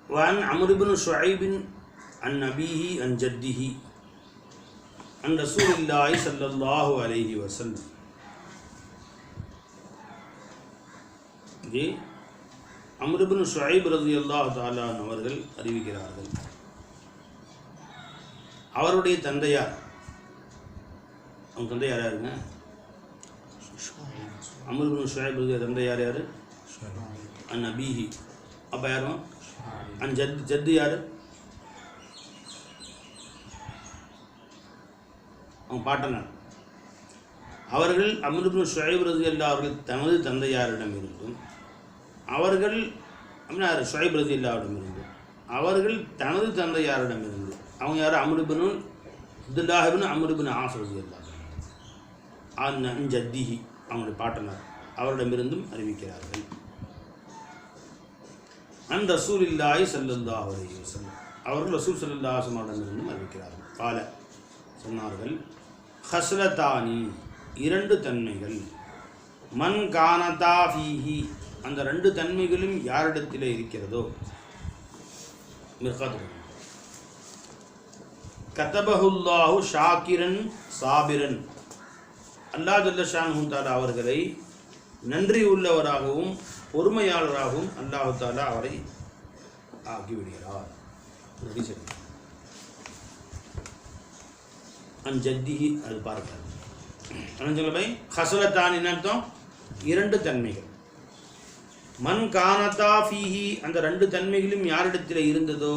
وعن عمرو بن شعيب عن أبيه عن جده عن رسول الله صلى الله عليه وسلم. அம்ர் இப்னு ஷுஐப் ரலியல்லாஹு தஆலா அவர்கள் அறிவிக்கிறார்கள், அவருடைய தந்தையார், அவங்க தந்தையார் யாருங்க? அம்ர் இப்னு ஷுஐப் தந்தையார் யாரு? அன் அபீஹி. அப்போ யாரும் அன் ஜத்து யாரு? அவங்க பாட்டனார். அவர்கள் அம்ர் இப்னு ஷுஐப் ரலியல்லாஹு அவர்கள் தனது தந்தையாரிடம் இருந்தும், அவர்கள் ஷுஐப் ரலியல்லாஹு இருந்தும், அவர்கள் தனது தந்தையாரிடமிருந்து, அவங்க யார்? அம்ர் இப்னு அப்துல்லாஹ் இப்னு அம்ர் இப்னு ஆஸ் ரலியல்லாஹு அன் ஜத்திஹி, அவங்களுடைய பாட்டனார், அவரிடமிருந்தும் அறிவிக்கிறார்கள். அன் ரசூலில்லாஹி ஸல்லல்லாஹு அலைஹி வஸல்லம், அவர்கள் ரசூல் ஸல்லல்லாஹு அலைஹி வஸல்லம் அவரிடமிருந்தும் அறிவிக்கிறார்கள். கால, சொன்னார்கள், ஹஸ்லதானி, இரண்டு தன்மைகள், மன் கானதா ஃபீஹி, அந்த ரெண்டு தன்மைகளும் யாரிடத்திலே இருக்கிறதோ, கதபஹுல்லாஹு ஷாக்கிரன் சாபிரன், அல்லாஹ் ஜல்ல ஷானுஹு தஆலா அவர்களை நன்றி உள்ளவராகவும் பொறுமையாளராகவும் அல்லாஹ் தஆலா அவரை ஆக்கிவிடுகிறார். அன் ஜத்திஹி, அது பார்க்கிறார். ஹஸ்லத்தானின் அர்த்தம் இரண்டு தன்மைகள். மன் கானதா ஃபீஹி, அந்த ரெண்டு தன்மைகளும் யாரிடத்தில் இருந்ததோ,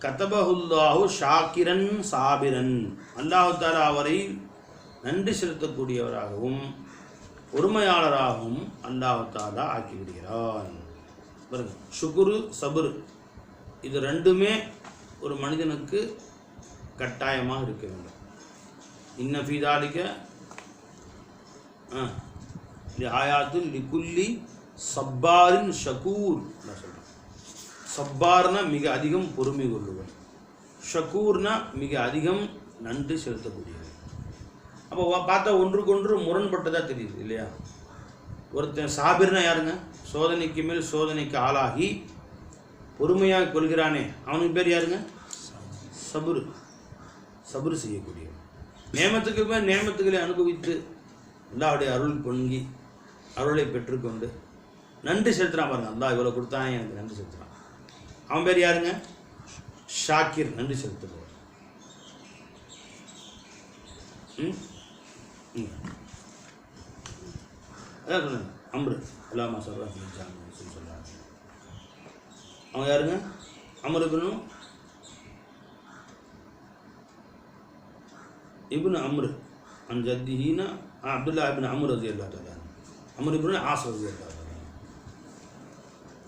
கதபஹுல்லாஹு ஷாக்கிரன் சாபிரன், அல்லாஹ் தஆலா அவரை நன்றி செலுத்தக்கூடியவராகவும் பொறுமையாளராகவும் அல்லாஹ் தஆலா ஆக்கிவிடுகிறான். பாருங்க, ஷுக்ரு சபுர், இது ரெண்டுமே ஒரு மனிதனுக்கு கட்டாயமாக இருக்க வேண்டும். இன்ன ஃபீ தாலிக ஆயாத்துல் லிகுல்லி சப்பாரின் ஷக்கூர் சொல்கிறேன். சப்பார்னா மிக அதிகம் பொறுமை கொள்ளுவன், ஷக்கூர்னா மிக அதிகம் நன்றி செலுத்தக்கூடியவன். அப்போ பார்த்தா ஒன்றுக்கொன்று முரண்பட்டதாக தெரியுது இல்லையா? ஒருத்தன் சாபிர்னா யாருங்க? சோதனைக்கு மேல் சோதனைக்கு ஆளாகி பொறுமையாக கொள்கிறானே, அவனுக்கு பேர் யாருங்க? சபுரு, சபுரு செய்யக்கூடியவன். நேமத்துக்கு மேல் நேமத்துக்களை அனுபவித்து அல்லாஹ்வுடைய அருள் பொங்கி அருளை பெற்றுக்கொண்டு நன்றி செலுத்துகிறான். பாருங்க, அல்லாஹ் இவ்வளோ கொடுத்தானே எனக்கு நன்றி செலுத்துகிறான். அவன் பேர் யாருங்க? ஷாக்கிர், நன்றி செலுத்துகிறவர். அதான் சொன்னாங்க, அம்ரு அல்லாமா சொல்கிறாங்க. அவங்க யாருங்க? அம்ர் இப்னு அம்ர் அன் ஜத்திஹினா அப்துல்லாஹ் இப்னு அம்ர் ரலியல்லாஹு தஆலா, அம்ர் இப்னு ஆஸ் ரலியல்லாஹு தஆலா,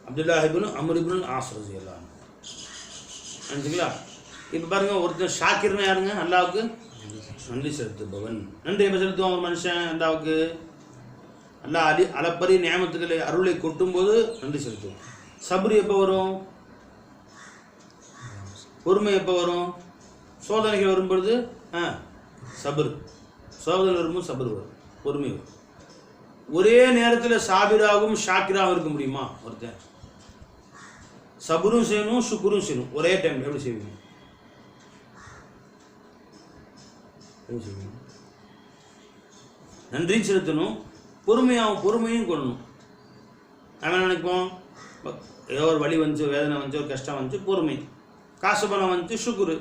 அப்துல்லாஹ் இப்னு அம்ர் இப்னு ஆஸ் ரலியல்லாஹு அன்சுங்களா. இப்போ பாருங்கள், ஒருத்தர் ஷாக்கிர்னா யாருங்க? அல்லாஹ்வுக்கு நன்றி செலுத்துபவன். நன்றி எப்போ செலுத்துவான் ஒரு மனுஷன்? அல்லாஹ்வுக்கு அல்லாஹ் அளப்பரிய நியாமத்துக்களை அருளை கொட்டும்போது நன்றி செலுத்துவோம். சபுர் எப்போ வரும்? பொறுமை எப்போ வரும்? சோதனைகள் வரும்பொழுது சபுர், சோதனை வரும்போது சபுர் வரும், பொறுமை வரும். ஒரே நேரத்தில் சாபிராகவும் ஷாக்கிராகவும் இருக்க முடியுமா? ஒருத்தன் சபுரும் செய்யணும் ஷுக்குரும் செய்யணும் ஒரே டைம். எப்படி செய்வீங்க? நன்றி செலுத்தணும், பொறுமையும் கொள்ளணும். அவன் நினைப்போம், ஏதோ ஒரு வலி வந்துச்சு, வேதனை வந்துச்சு, ஒரு கஷ்டம் வந்துச்சு, பொறுமை. காசு பணம் வந்துச்சு, ஷுக்குரு.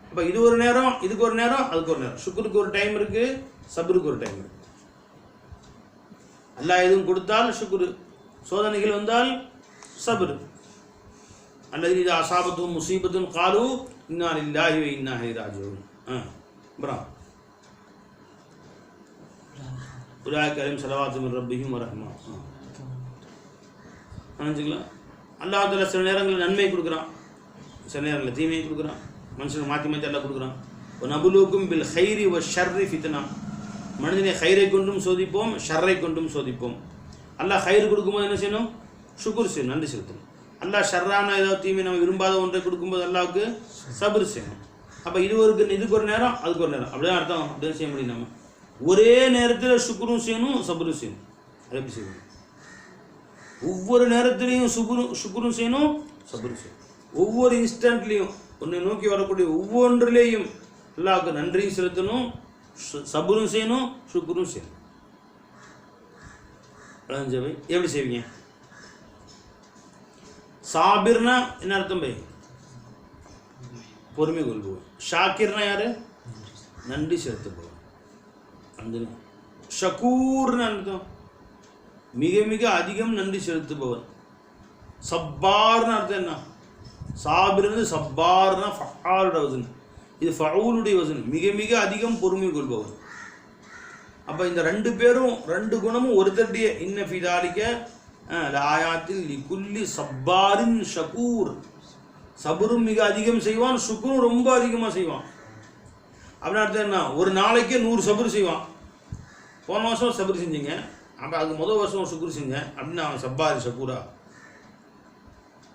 அப்போ இது ஒரு நேரம், இதுக்கு ஒரு நேரம், அதுக்கு ஒரு நேரம். ஷுக்குருக்கு ஒரு டைம் இருக்குது, சபுருக்கு ஒரு டைம் இருக்குது. அல்லாஹ் எதுவும் கொடுத்தால் ஷுக்குரு, சோதனைகள் வந்தால் சபுரு. அல்லது இது அசாபத்தும் முசீபத்தும் காலு இன்னா லில்லாஹி வ இன்னா இலைஹி ராஜிஊன். அப்புறம் உலாயிக அலைஹிம் ஸலவாத்து மின் ரப்பிஹிம் வ ரஹ்மா. நினச்சிக்கலாம், அல்லாஹ் தஆலா சில நேரங்களில் நன்மை கொடுக்குறான், சில நேரங்களில் தீமையை கொடுக்குறான். மனுஷனுக்கு மாற்றி மாற்றி எல்லாம் கொடுக்குறான். ஒரு நபுலுக்கும் பில் ஹைரி வ ஷர்ரி ஃபித்னா, மனிதனை ஹைரை கொண்டும் சோதிப்போம், ஷர்ரை கொண்டும் சோதிப்போம். அல்லாஹ் ஹைர் கொடுக்கும்போது என்ன செய்யணும்? ஷுக்குர் செய்யணும், நன்றி செலுத்தணும். அல்லாஹ் ஷர்ரான ஏதாவது தீமை நம்ம விரும்பாத ஒன்றை கொடுக்கும்போது அல்லாஹ்வுக்கு சபர் செய்யணும். அப்போ இதுக்கு ஒரு நேரம், அதுக்கு ஒரு நேரம், அப்படிதான் அர்த்தம். அப்படிதான் செய்ய முடியும். நம்ம ஒரே நேரத்தில் ஷுக்குரும் செய்யணும், சபரும் செய்யணும். அது எப்படி செய்யணும்? ஒவ்வொரு நேரத்திலையும் ஷுக்குரும் செய்யணும், சபரும் செய்யணும். ஒவ்வொரு இன்ஸ்டன்ட்லேயும் உன்னை நோக்கி வரக்கூடிய ஒவ்வொன்றிலேயும் அல்லாஹ்வுக்கு நன்றியும் செலுத்தணும், சபுரும் செய்யணும், சுக்குரும் செய்யணும். பை எப்படி செய்வீங்க? சாபிர்னா என்ன அர்த்தம் பை? பொறுமை கொள்பவன். ஷாக்கிர்னா யாரு? நன்றி செலுத்துபவன். அந்த ஷக்கூர்னு அர்த்தம் மிக மிக அதிகம் நன்றி செலுத்துபவன். சப்பார்னு அர்த்தம் என்ன? சாபிர்னு சப்பார்னா ஃபஆலோட வசன், இது ஃபஊலுடைய வசன், மிக மிக அதிகம் பொறுமை கொள்பவன். அப்போ இந்த ரெண்டு பேரும் ரெண்டு குணமும் ஒருத்தருடைய இன்ன ஃபிதாலிக்க லாயாத்தில் லிகுல்லி சப்பாரின் ஷக்கூர். சபுரும் மிக அதிகம் செய்வான், சுக்குரும் ரொம்ப அதிகமாக செய்வான். அப்படின்னு அர்த்தம் என்ன? ஒரு நாளைக்கே 100 சபுர் செய்வான். போன வருஷம் சபுர் செஞ்சீங்க, அப்போ அது முதல் வருஷம் சுக்குர் செஞ்சேன் அப்படின்னு அவன் சப்பாரி ஷக்கூரா?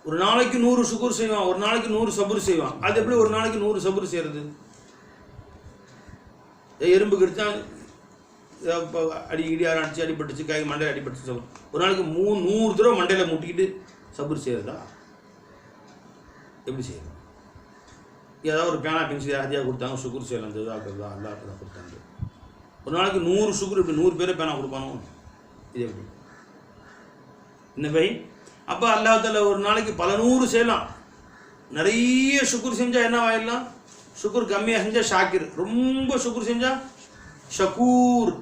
ஒரு நாளைக்கு 100 சுக்குர் செய்வான், ஒரு நாளைக்கு 100 சபுர் செய்வான். அது எப்படி ஒரு நாளைக்கு 100 சபுர் செய்கிறது? எறும்பு கடிச்சா அடிக்கடி அடிச்சு அடிபட்டுச்சு, கை மண்டையில் அடிபட்டுச்சு சபுர். ஒரு நாளைக்கு 100 தடவை மண்டையில் முட்டிக்கிட்டு சபுர் செய்கிறதா? எப்படி செய்யணும்? ஏதாவது ஒரு பேனா பென்சில் ஹதியாக கொடுத்தாங்க, சுக்குர் செய்யலாம், ஜஸாக்கல்லா அல்லாஹ் தான் கொடுத்தாங்க. ஒரு நாளைக்கு 100 சுக்குர், இப்படி 100 பேரை பேனா கொடுப்பானோ? இது எப்படி? இந்த பை அப்போ அல்லாஹ் தஆலா ஒரு நாளைக்கு பல 100 செய்யலாம். நிறைய சுக்குர் செஞ்சால் என்ன ஆயிடலாம்? சுக்குர் கம்மியாக செஞ்சால் ஷாக்கிர், ரொம்ப சுக்குர் செஞ்சால் ஷக்கூர்.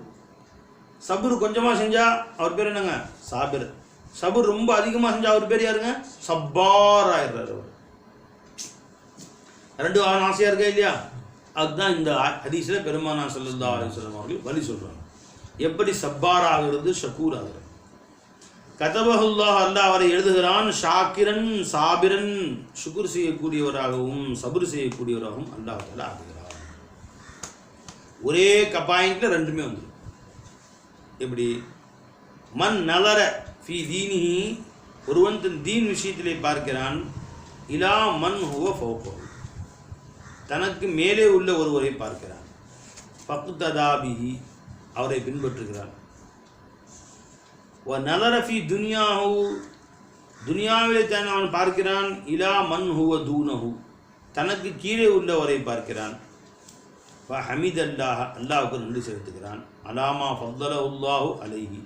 சபுர் கொஞ்சமாக செஞ்சால் அவர் பேர் என்னங்க? சாபிர். சபுர் ரொம்ப அதிகமாக செஞ்சால் அவர் பேர் யாருங்க? சப்பார் ஆயிடுறாரு அவர். ரெண்டு ஆசையாக இருக்கா இல்லையா? அதுதான் இந்த ஹதீஸில் பெருமானா ஸல்லல்லாஹு அலைஹி வஸல்லம் அவர்கள் வழி சொல்கிறாங்க. எப்படி சப்பார் ஆகிறது, ஷக்கூர் ஆகிறது. கதபஹுல்லாஹ், அல்லாஹ் அவரை எழுதுகிறான். ஷாக்கிரன் சாபிரன், ஷுக்குர் செய்யக்கூடியவராகவும் சபுர் செய்யக்கூடியவராகவும் அல்லாஹ் தஆலா ஆகுகிறார். ஒரே பாயிண்ட்ல ரெண்டுமே வந்துடும். எப்படி? மன் நலர ஃபி தீனிஹி, ஒருவன் தன் தீன் விஷயத்திலே பார்க்கிறான். இலா மன் ஹுவ ஃபௌகஹு, தனக்கு மேலே உள்ள ஒருவரை பார்க்கிறான். ஃபக்ததா பிஹி, அவரை பின்பற்றுகிறான். வ நலர ஃபி துன்யாஹு, துனியாவிலே தான் அவன் பார்க்கிறான். இலா மன் ஹுவ தூனஹு, தனக்கு கீழே உள்ளவரை பார்க்கிறான். ஹமீத் அல்லாஹ், அல்லாஹுக்கு நன்றி செலுத்துகிறான். அலாமா ஃபல்லலஹுல்லாஹு அலைஹி,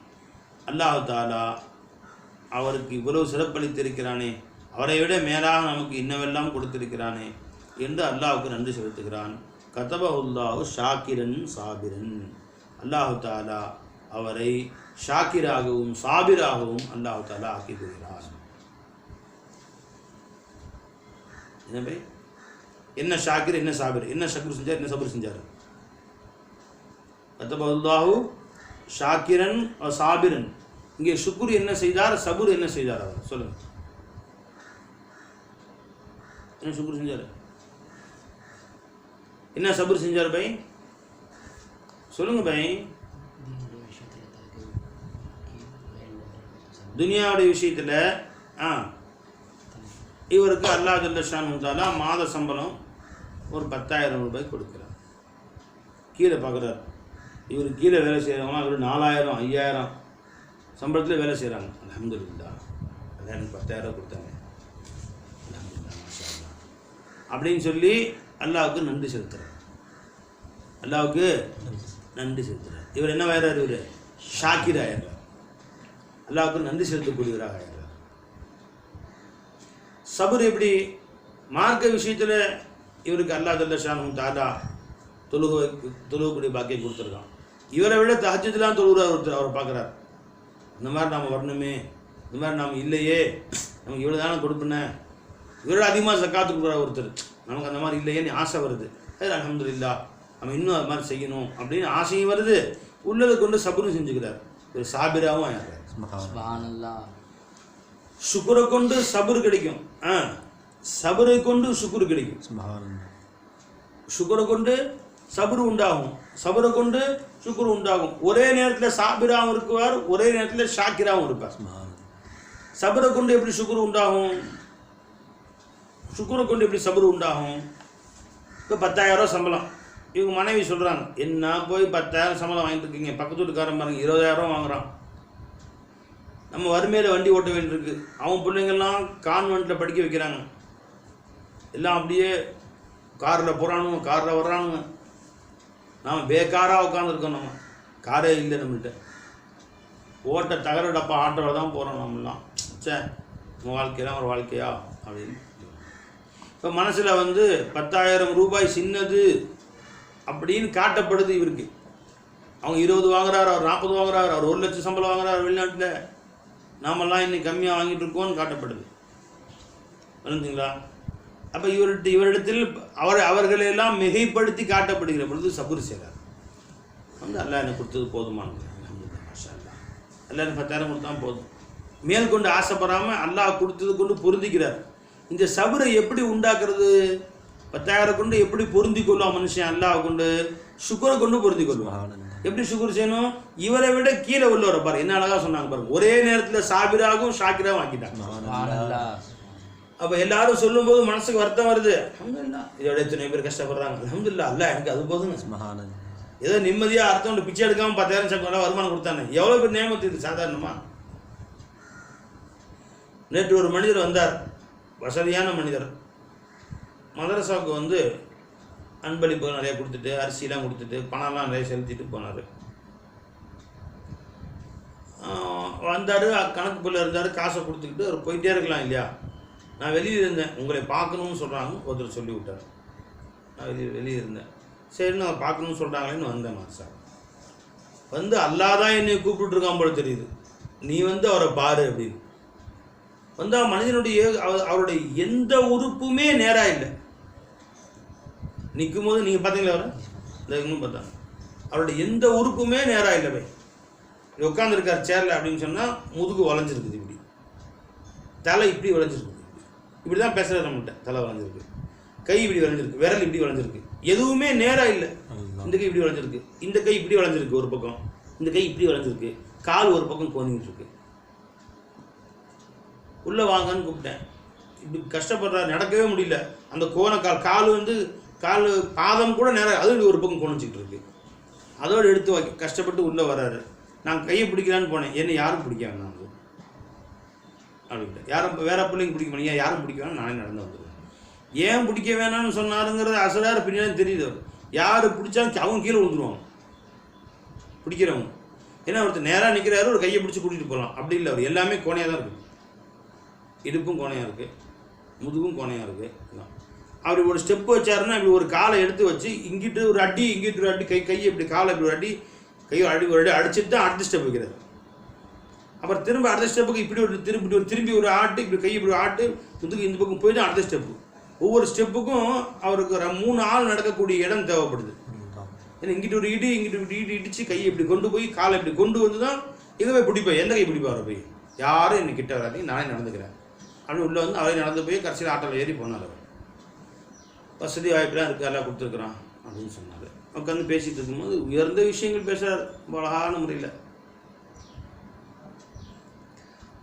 அல்லாஹ் தாலா அவருக்கு இவ்வளவு சிறப்பளித்திருக்கிறானே, அவரை விட மேலாக நமக்கு இன்னவெல்லாம் கொடுத்திருக்கிறானே என்று அல்லாஹுக்கு நன்றி செலுத்துகிறான். கதபஹுல்லாஹு ஷாக்கிரன் சாபிரன், அல்லாஹு தாலா அவரை ஷாக்கிராகவும் சாபிராகவும் அல்லாஹு தாலா ஆக்கி கொள்கிறான். எனவே என்ன ஷாக்கிர், என்ன சாபிர், என்ன ஷக்குர் செஞ்சார், என்ன சபுர் செஞ்சார்? கதபஹுல்லாஹு ஷாக்கிரன் சாபிரன். இங்கே ஷுக்குர் என்ன செய்தார், சபுர் என்ன செய்தார்? அவர் சொல்லுங்க. என்ன ஷுக்குர் செஞ்சார், என்ன சபுர் செஞ்சார் பை? சொல்லுங்க பை. துனியாவுடைய விஷயத்தில் இவருக்கு அல்லாஹ் ஜல்ல ஷானஹு தஆலா மாத சம்பளம் ஒரு 10,000 ரூபாய் கொடுக்குறார். கீழே பார்க்குறார், இவர் கீழே வேலை செய்கிறவங்க இவர் 4,000 5,000 சம்பளத்தில் வேலை செய்கிறாங்க. அல்ஹம்துலில்லாஹ், அதான் எனக்கு 10,000 கொடுத்தாங்க, அல்ஹம்துலில்லாஹ் மாஷா அல்லாஹ் அப்படின்னு சொல்லி அல்லாஹ்வுக்கு நன்றி செலுத்துகிறார். அல்லாஹ்வுக்கு நன்றி செலுத்துகிறார். இவர் என்ன ஆயிடுறார்? இவர் ஷாக்கிர் ஆயிடுறார், அல்லாஹ்வுக்கு நன்றி செலுத்தக்கூடியவராக ஆயிடுறார். சபுர் எப்படி? மார்க்க விஷயத்தில் இவருக்கு அல்லாஹ் ஜல்ல ஷானஹு தஆலா தொழுகக்கூடிய பாக்கியம் கொடுத்துருக்கான். இவரை விட தஹஜ்ஜுத்லாம் தொழுகிறார் ஒருத்தர், அவரை பார்க்குறார். இந்த மாதிரி நாம் வரணுமே, இந்த மாதிரி நாம் இல்லையே, நமக்கு இவ்வளோ தானே கொடுப்பேனே, இவரோட அதிகமாக ஜக்காத்து கொடுக்குற ஒருத்தர், நமக்கு அந்த மாதிரி இல்லையேன்னு ஆசை வருது. அல்ஹம்துலில்லாஹ், நம்ம இன்னும் அது மாதிரி செய்யணும் அப்படின்னு ஆசையும் வருது. உள்ளதை கொண்டு சபுரும் செஞ்சுக்கிறார். ஒரு சாபிராகவும் ஆயிடுறார். சுப்ஹானல்லாஹ். சுக்குரை கொண்டு சபுர் கிடைக்கும், சபுரை கொண்டு சுக்குர் கிடைக்கும். சுக்குரை கொண்டு சபுர் உண்டாகும், சபுரை கொண்டு சுக்குர் உண்டாகும். ஒரே நேரத்தில் சாபிராகவும் இருக்குவார், ஒரே நேரத்தில் ஷாக்கிராகவும் இருப்பார். சபுரை கொண்டு எப்படி சுக்குர் உண்டாகும், சுக்குரை கொண்டு எப்படி சபுர் உண்டாகும்? இப்போ 10,000 ரூபா சம்பளம், இவங்க மனைவி சொல்கிறாங்க, என்ன போய் 10,000 சம்பளம் வாங்கிட்டு இருக்கீங்க, பக்கத்து வீட்டுக்காரன் பாருங்க 20,000 வாங்குறான், நம்ம வறுமையில் வண்டி ஓட்ட வேண்டியிருக்கு, அவன் பிள்ளைங்கள்லாம் கான்வெண்ட்டில் படிக்க வைக்கிறாங்க, எல்லாம் அப்படியே காரில் போகிறானுங்க, காரில் வர்றானுங்க. நாம் பேக்காராக உட்காந்துருக்கோம். நம்ம காரே இல்லை நம்மள்கிட்ட. ஓட்ட தகர டப்பா ஆட்டோவில் தான் போகிறோம் நம்மளாம். சே நம்ம வாழ்க்கையெல்லாம் ஒரு வாழ்க்கையா அப்படின்னு. இப்போ மனசில் வந்து 10,000 ரூபாய் சின்னது அப்படின்னு காட்டப்படுது இவருக்கு. அவங்க 20 வாங்குறாரு, அவர் 40 வாங்குறாரு, அவர் 1 லட்சம் சம்பளம் வாங்குறாரு வெளிநாட்டில். நாமெல்லாம் இன்னைக்கு கம்மியாக வாங்கிட்டு இருக்கோம்னு காட்டப்படுது. புரிஞ்சுங்களா? அப்போ இவரிடத்தில் அவர்களெல்லாம் மிகைப்படுத்தி காட்டப்படுகிற பொழுது சபுர் செய்கிறார். வந்து அல்லாஹ் எனக்கு கொடுத்தது போதுமானது, மாஷா அல்லாஹ், அல்லாஹ் எனக்கு 10,000 கொடுத்தா போதும், மேல் கொண்டு ஆசைப்படாமல் அல்லாஹ் கொடுத்தது கொண்டு பொருந்திக்கிறார். இந்த சபுரை எப்படி உண்டாக்குறது? 10,000 கொண்டு எப்படி பொருந்தி கொள்ளுவான் மனுஷன்? அல்லாஹ் கொண்டு சுக்குரை கொண்டு பொருந்தி கொள்வான். எப்படி சுக்குர் செய்யணும்? இவரை விட கீழே உள்ளவரை பாரு, என்ன அழகா சொன்னாங்க பாருங்க. ஒரே நேரத்தில் சாபிராகவும் ஷாக்கிராவும் ஆக்கிட்டாங்க. அப்போ எல்லாரும் சொல்லும்போது மனசுக்கு வருத்தம் வருது. அல்ஹம்துலில்லாஹ், இதோட எத்தனை பேர் கஷ்டப்படுறாங்க. அல்ஹம்துலில்லாஹ், அல்லாஹ் எனக்கு அது போதுங்க. ஏதோ நிம்மதியாக அர்த்தம் பிச்சை எடுக்காமல் 10,000 சம்பளம் வருமானம் கொடுத்தானே, எவ்வளோ பேர் நியமத்து இது சாதாரணமா? நேற்று ஒரு மனிதர் வந்தார், வசதியான மனிதர். மதரசாவுக்கு வந்து அன்பளிப்பு நிறைய கொடுத்துட்டு, அரிசிலாம் கொடுத்துட்டு, பணம்லாம் நிறைய செலுத்திட்டு போனார். வந்தார், கணக்கு பிள்ளை இருந்தார், காசை கொடுத்துக்கிட்டு அவர் போயிட்டே இருக்கலாம் இல்லையா? நான் வெளியில் இருந்தேன், உங்களை பார்க்கணும்னு சொல்கிறாங்க ஒருத்தர் சொல்லி விட்டார். நான் வெளியே இருந்தேன். சரி நான் பார்க்கணும்னு சொல்கிறாங்களேன்னு வந்தேன். சார் வந்து அல்லாஹ் தான் என்னை கூப்பிட்டுருக்கான் போல தெரியுது, நீ வந்து அவரை பாரு அப்படின்னு. வந்து மனிதனுடைய அவருடைய எந்த உறுப்புமே நேராக இல்லை. நிற்கும் போது நீங்கள் பார்த்தீங்களா அவரை? இந்த இன்னும் பார்த்தாங்க, அவருடைய எந்த உறுப்புமே நேராக இல்லவே. உட்காந்துருக்கார் சேரில் அப்படின்னு சொன்னால் முதுகு வளைஞ்சிருக்குது, இப்படி தலை இப்படி வளைஞ்சிருக்கு, இப்படி தான் பேசுகிறார் நம்மகிட்ட. தலை வளைஞ்சிருக்கு, கை இப்படி வளைஞ்சிருக்கு, விரல் இப்படி வளைஞ்சிருக்கு, எதுவுமே நேராக இல்லை. இந்த கை இப்படி வளைஞ்சிருக்கு, இந்த கை இப்படி வளைஞ்சிருக்கு ஒரு பக்கம், இந்த கை இப்படி வளைஞ்சிருக்கு, கால் ஒரு பக்கம் கோணிக்கிட்டு இருக்கு. உள்ளே வாங்கன்னு கூப்பிட்டேன். இப்படி கஷ்டப்படுறாரு, நடக்கவே முடியல. அந்த கால் வந்து கால் பாதம் கூட நேரம், அது ஒரு பக்கம் கோணிச்சிக்கிட்டு இருக்கு. அதோடு எடுத்து கஷ்டப்பட்டு உள்ளே வர்றாரு. நான் கையை பிடிக்கலான்னு போனேன், என்ன யாரும் பிடிக்க வேணாம் அப்படின்ட்டு. யாரும் வேற பிள்ளைங்க பிடிக்க மாட்டீங்க, யாரும் பிடிக்க வேணாம், நானே நடந்து வந்துடுவேன். ஏன் பிடிக்க வேணாம்னு சொன்னாருங்கிறது அசராறு பின்னாடி தெரியுது. அவர் யார் பிடிச்சாலும் அவங்க கீழே விழுந்துருவாங்க பிடிக்கிறவங்க. ஏன்னா ஒருத்தர் நேராக நிற்கிறாரு, ஒரு கையை பிடிச்சி கூட்டிகிட்டு போகலாம், அப்படி இல்லை. அவர் எல்லாமே கோணையாக தான் இருக்குது. இடுப்பும் கோணையாக இருக்குது, முதுகும் கோணையாக இருக்குது. அப்படி ஒரு ஸ்டெப்பு வச்சாருன்னா இப்படி ஒரு காலை எடுத்து வச்சு இங்கிட்டு ஒரு அடி, இங்கிட்டு ஒரு அடி, கையை இப்படி காலை இப்படி ஒரு அடி, கையை ஒரு அடி அடிச்சுட்டு தான் அடுத்த ஸ்டெப் வைக்கிறாரு. அப்புறம் திரும்ப அடுத்த ஸ்டெப்புக்கு இப்படி ஒரு திரும்பி ஒரு ஆட்டு, இப்படி கை இப்படி ஆட்டு, முதுகு இந்த பக்கம் போய் தான் அடுத்த ஸ்டெப்பு. ஒவ்வொரு ஸ்டெப்புக்கும் அவருக்கு 3 ஆள் நடக்கக்கூடிய இடம் தேவைப்படுது. ஏன்னா இங்கிட்டு ஒரு இடி, இங்கிட்டு ஒரு இடி இடித்து கையை இப்படி கொண்டு போய் காலை இப்படி கொண்டு வந்து தான் எங்கே போய் பிடிப்பேன், எந்த கை பிடிப்பார் போய், யாரும் என்னை கிட்ட வராதீங்க, நானே நடந்துக்கிறேன் அப்படின்னு உள்ளே வந்து அவரே நடந்து போய் கடைசியில் ஆட்டோவில் ஏறி போனார். அவர் வசதி வாய்ப்பெல்லாம் இருக்குது, எல்லாம் கொடுத்துருக்குறான் அப்படின்னு சொன்னார். உட்காந்து பேசிகிட்டு இருக்கும்போது உயர்ந்த விஷயங்கள் பேசுகிறார் அழகான முறையில்.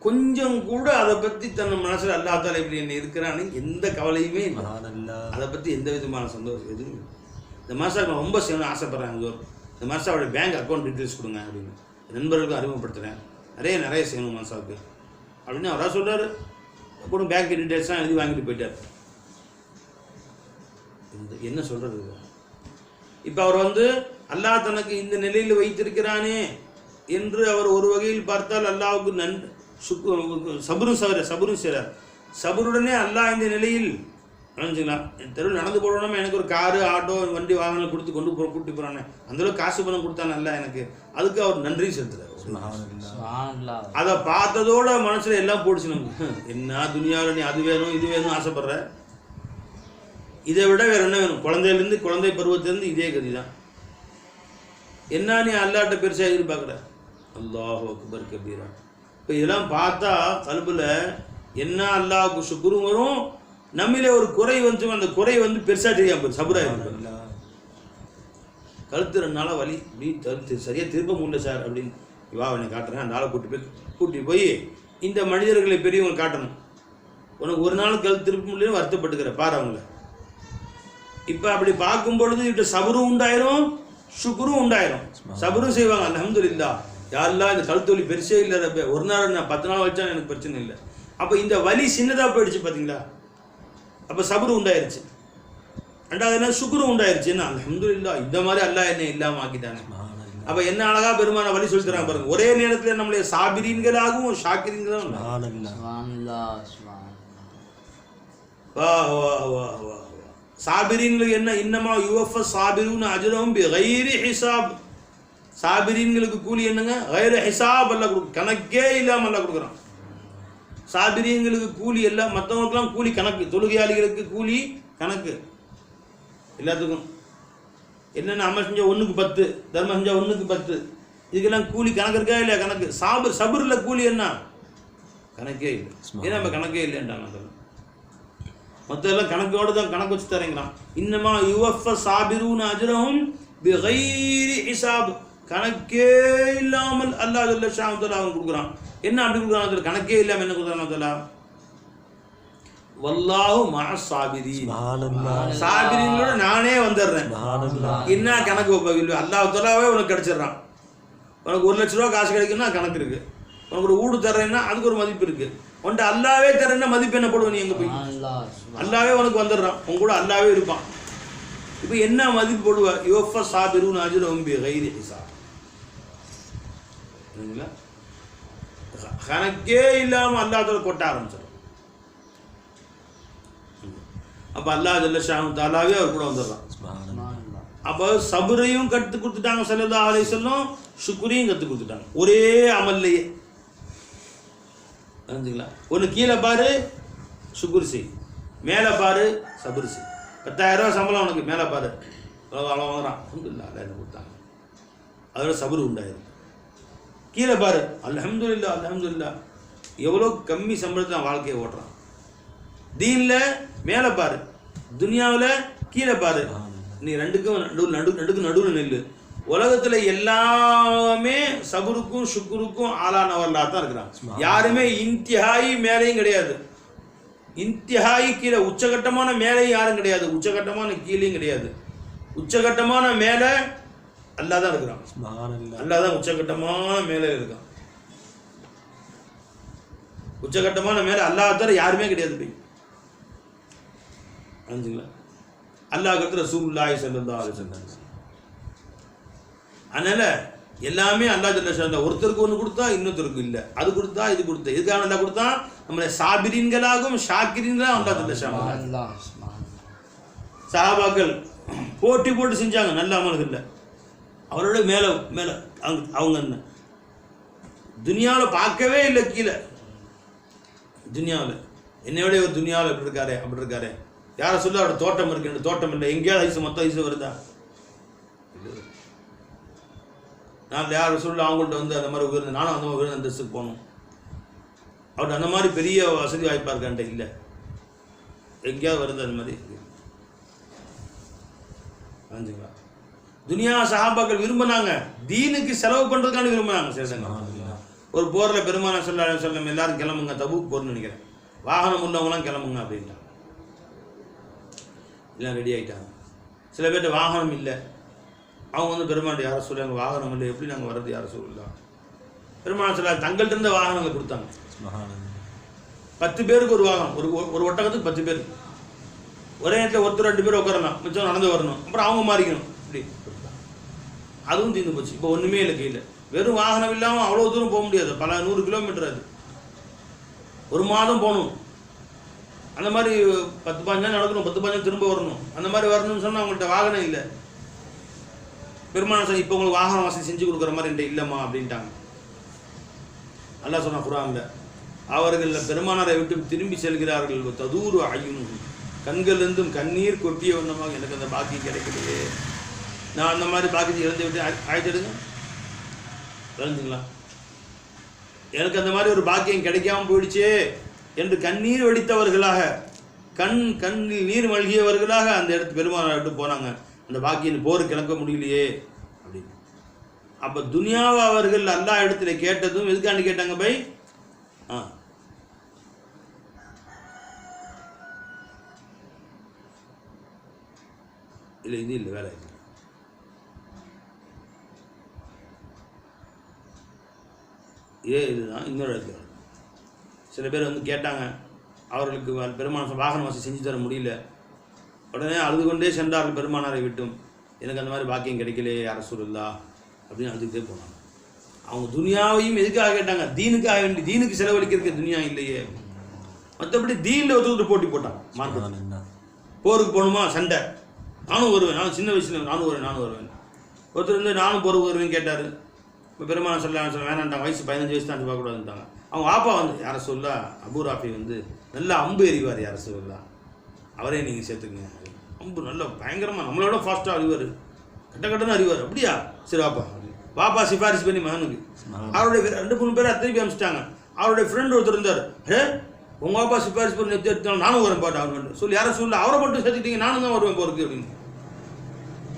கொஞ்சம் கூட அதை பற்றி தன் மனசில் அல்லா தாலா இப்படி என்ன இருக்கிறான்னு எந்த கவலையுமே இல்லை. அதை பற்றி எந்த விதமான சந்தோஷம் எதுவும் இல்லை. இந்த மாதம் நான் ரொம்ப செய்யணும்னு ஆசைப்பட்றேன். இந்த மாதம் அவருடைய பேங்க் அக்கௌண்ட் டீட்டெயில்ஸ் கொடுங்க அப்படின்னு நண்பர்களுக்கும் அறிமுகப்படுத்துகிறேன். நிறைய செய்யணும் மாசாவுக்கு அப்படின்னு அவராக சொல்கிறார். கூட பேங்க் டீட்டெயில்ஸ்லாம் எழுதி வாங்கிட்டு போயிட்டார். என்ன சொல்கிறது? இப்போ அவர் வந்து அல்லாஹ் தனக்கு இந்த நிலையில் வைத்திருக்கிறானே என்று அவர் ஒரு வகையில் பார்த்தால் அல்லாஹ்வுக்கு சபுரும் செய்கிறார். சபுருடனே அல்லாஹ் இந்த நிலையில் நினைச்சுக்கலாம். தெருவில் நடந்து போடணுமா, எனக்கு ஒரு காரு ஆட்டோ வண்டி வாகனம் கொடுத்து கூட்டி போகிறானே, அந்தளவுக்கு காசு பணம் கொடுத்தானே அல்ல எனக்கு, அதுக்கு அவர் நன்றி செலுத்துறார். அதை பார்த்ததோட மனசில் எல்லாம் போடுச்சு நமக்கு. என்ன துனியாவில் நீ அது வேணும் இது வேணும் ஆசைப்படுற, இதை விட வேறு என்ன வேணும்? குழந்தை பருவத்திலேருந்து இதே கதி தான். என்ன நீ அல்லாட்ட பெருசாக எதிர்பார்க்குற? அல்லாஹு அக்பர் கபீரா. இப்போ இதெல்லாம் பார்த்தா கல்புல என்ன அல்லாஹ்வுக்கு சுக்ரும் வரும். நம்மளே ஒரு குறை வந்து அந்த குறை வந்து பெருசாக தெரியாமல் சபுராக இருக்கு. கழுத்து 2 நாளாக வலி, இப்படி சரியாக திரும்ப முடியல சார் அப்படின்னு. வா அவனை காட்டுறேன், அந்த ஆளை கூட்டி போய் இந்த மனிதர்களை பெரியவங்களை காட்டணும். உனக்கு ஒரு நாள் கழுத்து திருப்ப முடியல வருத்தப்பட்டுக்கிற பாரு அவங்கள. இப்போ அப்படி பார்க்கும் பொழுது இப்படி சபுரும் உண்டாயிரும், சுக்குரும் உண்டாயிரும். சபுரும் செய்வாங்க, அல்ஹம்துலில்லாஹ் யாரெல்லாம் இந்த கழுத்து வலி பெருசே இல்லை, ஒரு நாள் நான் 10 நாள் வச்சா எனக்கு பிரச்சனை இல்லை. அப்போ இந்த வலி சின்னதாக போயிடுச்சு பார்த்தீங்களா? அப்போ சபுரு உண்டாயிருச்சு. ரெண்டாவது என்ன, சுக்குரும் உண்டாயிருச்சு. என்ன அல்ஹம்துலில்லாஹ், இந்த மாதிரி அல்லாஹ் என்ன இல்லாமல் ஆக்கிட்டாங்க. அப்போ என்ன அழகா பெருமான வழி சொல்லி தராங்க பாருங்க. ஒரே நேரத்தில் நம்மளுடைய சாபிரீன்களாகவும் ஷாக்கிரீன்களாகவும். சாபிரீன்களுக்கு என்ன, இன்னமா யுவஃபஸ் சாபிரூன அஜ்ரஹும் பிகைரி ஹிசாப். சாபிரீன்களுக்கு கூலி என்னங்க, கைர ஹிசாப் அல்லாஹ் கொடுக்கும், கணக்கே இல்லாமல் அல்லாஹ் கொடுக்குறான். சாபிரீன்களுக்கு கூலி எல்லாம், மற்றவங்களுக்குலாம் கூலி கணக்கு, தொழுகையாளிகளுக்கு கூலி கணக்கு, எல்லாத்துக்கும். என்னென்ன அமல் செஞ்சா 1க்கு 10, தர்மம் செஞ்சா 1க்கு 10, இதுக்கெல்லாம் கூலி கணக்கு இருக்கா இல்லையா? கணக்கு. சபுரில் கூலி என்ன, கணக்கே இல்லை. ஏன்னா நம்ம கணக்கே இல்லைன்றாங்க. அதெல்லாம் மற்றெல்லாம் கணக்கோடு தான், கணக்கு வச்சு தரேங்கிறான். இன்னமா யுவஃபஸ் சாபிரூன அஜ்ரஹும் பிகைரி ஹிசாப், கணக்கே இல்லாமல் அல்லாஹ் ஜல்ல ஷானுஹு அவன் கொடுக்குறான். என்ன அப்படி கொடுக்குறான்? அதில் கணக்கே இல்லாமல் என்ன கொடுக்குறான்? அதில் வல்லாஹு மஅஸ் சாபிரீன், சாபிரீன்களோட நானே வந்துடுறேன். என்ன கணக்கு வைப்ப, அல்லாஹ் தஆலாவே உனக்கு கிடைச்சிடுறான். உனக்கு 1 லட்ச ரூபா காசு கிடைக்குன்னா கணக்கு இருக்கு. உனக்கு ஒரு வீடு தர்றேன்னா அதுக்கு ஒரு மதிப்பு இருக்கு. உன்ட்ட அல்லாவே தரேன்னா மதிப்பு என்ன போடுவ? நீ எங்க போய் அல்லாவே உனக்கு வந்துடுறான், உன் கூட அல்லாவே இருப்பான். இப்போ என்ன மதிப்பு போடுவ? யுவஃப சாபிரூன அஜ்ரஹும் பிகைரி ஹிசாப். சரிங்களா? கணக்கே இல்லாமல் அல்லாஹ் கொட்ட ஆரம்பிச்சிடும். அப்போ அல்லாஹ் ஜல்ல ஷானுஹு தஆலாவே அவர் கூட வந்துடுறான். அப்போ சபுரையும் கற்றுக் கொடுத்துட்டாங்க ஸல்லல்லாஹு அலைஹி வஸல்லம், ஷுக்ரையும் கற்றுக் கொடுத்துட்டாங்க ஒரே அமல்லையே. தெரிஞ்சுங்களா? ஒன்று கீழே பாரு சுக்குர் செய், மேலே பாரு சபுர் செய். 10,000 ரூபா சம்பளம் உனக்கு, மேலே பாரு அவ்வளோ வாங்குறான், அல்ஹம்துலில்லாஹ் அல்லாஹ் என்ன கொடுத்தாங்க, அதோட சபுர் உண்டாயிருக்கு. கீழே பாரு அல்ஹம்துலில்லாஹ் அல்ஹம்துலில்லாஹ், எவ்வளோ கம்மி சம்பளத்தை நான் வாழ்க்கையை ஓட்டுறான். தீனில் மேலே பாரு, துனியாவில் கீழே பாரு. நீ ரெண்டுக்கும் நடுவில் நெல்லு. உலகத்தில் எல்லாமே சபுருக்கும் சுக்குருக்கும் ஆளானவர்களாக தான் இருக்கிறாங்க. யாருமே இன்திஹாயி மேலேயும் கிடையாது, இன்திஹாயி கீழே, உச்சகட்டமான மேலேயும் யாரும் கிடையாது, உச்சகட்டமான கீழேயும் கிடையாது. உச்சகட்டமான மேலே அல்லாஹ் தான் இருக்கிறான். அல்லாஹ் தான் உச்சகட்டமான மேலே இருக்கான். உச்சகட்டமான மேலே அல்லாஹ் தவிர யாருமே கிடையாது. போய் புரிஞ்சுங்களா? அல்லாஹ் கருத்து ரசூலுல்லாஹி ஸல்லல்லாஹு அலைஹி வஸல்லம். அதனால எல்லாமே அல்லாஹ் ஜல்ல ஷானுஹு ஒருத்தருக்கு ஒன்று கொடுத்தா இன்னொருத்தருக்கு இல்லை, அது கொடுத்தா இது கொடுத்தா. இதுக்காக அல்லாஹ் கொடுத்தா நம்மளை சாபிரீன்களாகவும் ஷாக்கிரீன்களாகவும் அல்லாஹ் ஜல்ல ஷானுஹு. சஹாபாக்கள் போட்டி போட்டு செஞ்சாங்க நல்ல அமல்கள்ல, அவரோட மேலே மேலே அவங்க என்ன துனியாவில் பார்க்கவே இல்லை கீழே. துனியாவில் என்னையோட ஒரு துனியாவில் இப்படி இருக்காரு அப்படி இருக்காரு. யாரை சொல்ல அவரோட தோட்டம் இருக்கு, தோட்டம் இல்லை, எங்கேயாவது ஐசு மொத்தம் ஐசு வருதா? நான் யாரை சொல்ல அவங்கள்ட்ட வந்து அந்த மாதிரி உயர்ந்த, நானும் அந்த மாதிரி உயர்ந்த அந்தஸ்துக்கு போகணும், அவர்கிட்ட அந்த மாதிரி பெரிய வசதி வாய்ப்பாக இருக்கான்ட்ட இல்லை, எங்கேயாவது வருது அந்த மாதிரி. புரிஞ்சுங்களா? துனியா சஹாபாக்கள் விரும்பினாங்க, தீனுக்கு செலவு பண்ணுறதுக்கான விரும்பினாங்க. சேசங்க ஒரு போரில் பெருமானார் ஸல்லல்லாஹு அலைஹி வஸல்லம் எல்லாரும் கிளம்புங்க, தபூக் போர்னு நினைக்கிறேன், வாகனம் உள்ளவங்களாம் கிளம்புங்க அப்படின்ட்டாங்க. எல்லாம் ரெடி ஆகிட்டாங்க. சில பேர்கிட்ட வாகனம் இல்லை, அவங்க வந்து பெருமாண்ட யாரை சொல்லுவாங்க, வாகனம் இல்லை, எப்படி நாங்கள் வர்றது யாரை சொல்லலாம்? பெருமானார் ஸல்லல்லாஹு தங்கள்கிட்ட இருந்த வாகனங்களை கொடுத்தாங்க. 10 பேருக்கு ஒரு வாகனம், ஒரு ஒட்டகத்துக்கு 10 பேர். ஒரே நேரத்தில் ஒருத்தர் 2 பேர் உட்காரலாம், மிச்சம் நடந்து வரணும், அப்புறம் அவங்க மாறிக்கணும். இப்படி அதுவும் தீர்ந்து போச்சு. இப்போ ஒன்றுமே இல்லை கையில். வெறும் வாகனம் இல்லாமல் அவ்வளோ தூரம் போக முடியாது, பல 100 கிலோமீட்டர். அது ஒரு மாதம் போகணும். அந்த மாதிரி 10-15 நாள் நடக்கணும், 10-15 திரும்ப வரணும். அந்த மாதிரி வரணும்னு சொன்னால் அவங்கள்ட்ட வாகனம் இல்லை. பெருமானார் சார் இப்போ உங்களுக்கு வாகன வசதி செஞ்சு கொடுக்குற மாதிரி என்கிட்ட இல்லைம்மா அப்படின்ட்டாங்க. அல்லாஹ் சொன்னா குர்ஆன்ல, அவர்கள் பெருமானாரை விட்டு திரும்பி செல்கிறார்கள், ததூரு அய்யுன், கண்களிலிருந்தும் கண்ணீர் கொட்டிய வண்ணமாக எனக்கு அந்த பாக்கியம் கிடைக்கலையே, நான் அந்த மாதிரி பாக்கியத்தை இழந்து விட்டு ஆயிடுங்க. தெரிஞ்சுங்களா? எனக்கு அந்த மாதிரி ஒரு பாக்கியம் கிடைக்காம போயிடுச்சே என்று கண்ணீர் வடித்தவர்களாக, கண்ணில் நீர் மல்கியவர்களாக அந்த இடத்து பெருமானாரை விட்டு போனாங்க. அந்த பாக்கியம் போர் கிளம்ப முடியலையே அப்படின்னு. அப்போ துனியாவை அவர்கள் அல்லாஹ் இடத்துல கேட்டதும் எதுக்காண்டி கேட்டாங்க பை? இல்லை இது இல்லை, வேலை இல்லை. இதுதான் இன்னொரு இடத்துல சில பேர் வந்து கேட்டாங்க, அவர்களுக்கு பெருமான வாகன வசதி செஞ்சு தர முடியல. உடனே அழுது கொண்டே சென்றார்கள் பெருமானாரை விட்டும். எனக்கு அந்த மாதிரி பாக்கியம் கிடைக்கலையே யார் ரசூலுல்லாஹ் அப்படின்னு அழுதுகிட்டே போனாங்க. அவங்க துனியாவையும் எதுக்காக கேட்டாங்க? தீனுக்காக வேண்டி. தீனுக்கு செலவழிக்கிறதுக்கு துனியா இல்லையே. மற்றபடி தீனில் ஒருத்தர் போட்டி போட்டான். மார்க்கெட் போருக்கு போகணுமா, சண்டை, நானும் வருவேன், நான் சின்ன வயசுல நானும் வருவேன். ஒருத்தர் வந்து நானும் போருக்கு வருவேன்னு கேட்டார். இப்போ பெருமான சொல்ல வேணான்ட்டாங்க, வயசு 15 வயசு தான் பார்க்கக்கூடாதுன்ட்டாங்க. அவங்க அப்பா வந்து யார சொல்லா அபூ ராஃபி வந்து நல்லா அம்பு எறிவார், யார சொல்லா அவரே நீங்கள் சேர்த்துக்குங்க. அம்பு நல்லா பயங்கரமாக நம்மளோட ஃபாஸ்ட்டாக அறிவார், கட்டன்னு அறிவார். அப்படியா, சரி வாப்பா சிபாரிசு பண்ணி மகனுக்கு. அவருடைய 2-3 பேர் திருப்பி அனுப்பிச்சிட்டாங்க. அவருடைய ஃப்ரெண்ட் ஒருத்தர் இருந்தார். உங்கள் அப்பா சிபாரிசு பண்ணி எடுத்தாலும் நானும் வரேன் பாட்டு அவர் சொல்லி யாரும் சொல்ல அவரை மட்டும் சேர்த்துக்கிட்டீங்க, நானும் தான் வருவேன் போருக்கு அப்படின்னு.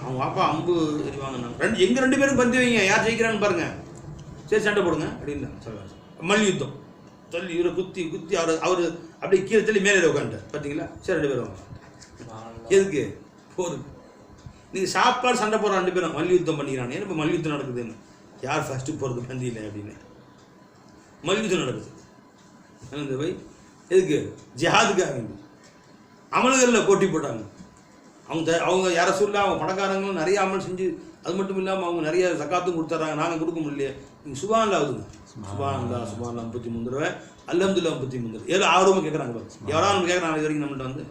அவங்க அப்பா அம்பு எறிவாங்க. எங்கள் 2 பேரும் பந்து வைங்க, யார் ஜெயிக்கிறான்னு பாருங்க, சரி சண்டை போடுங்க அப்படின்னு சொல்லுவாங்க. மல்யுத்தம் தள்ளி இவரை குத்தி அவர் அப்படியே கீழே தள்ளி மேலே உட்காந்துட்டார். பார்த்தீங்களா, சரி 2 பேரும் எதுக்கு போருக்கு. நீங்கள் சாப்பாடு சண்டை போடுற 2 பேரும் மல்யுத்தம் பண்ணிக்கிறாங்க. ஏன்னா இப்போ மல்யுத்தம் நடக்குதுன்னு, யார் ஃபஸ்ட்டு போகிறது பந்தியில் அப்படின்னு மல்யுத்தம் நடக்குது. இந்த போய் எதுக்கு? ஜிஹாதுக்காக வேண்டி அமல்களில் போட்டி போட்டாங்க. அவங்க யார சொல்ல அவங்க பணக்காரங்களும் நிறைய அமல் செஞ்சு, அது மட்டும் இல்லாமல் அவங்க நிறைய சக்காத்தும் கொடுத்துட்றாங்க, நாங்கள் கொடுக்க முடியலையே. நீங்கள் சுபான்ல ஆகுதுங்க, சுபான்லா 53 தடவை, அல்ஹம்துலில்லாஹ் 53 தடவை. ஏதோ ஆர்வமாக கேட்குறாங்க பாரு, எவ்வளோ நம்ம கேட்குறாங்க இது வரைக்கும் நம்மள்ட்ட வந்து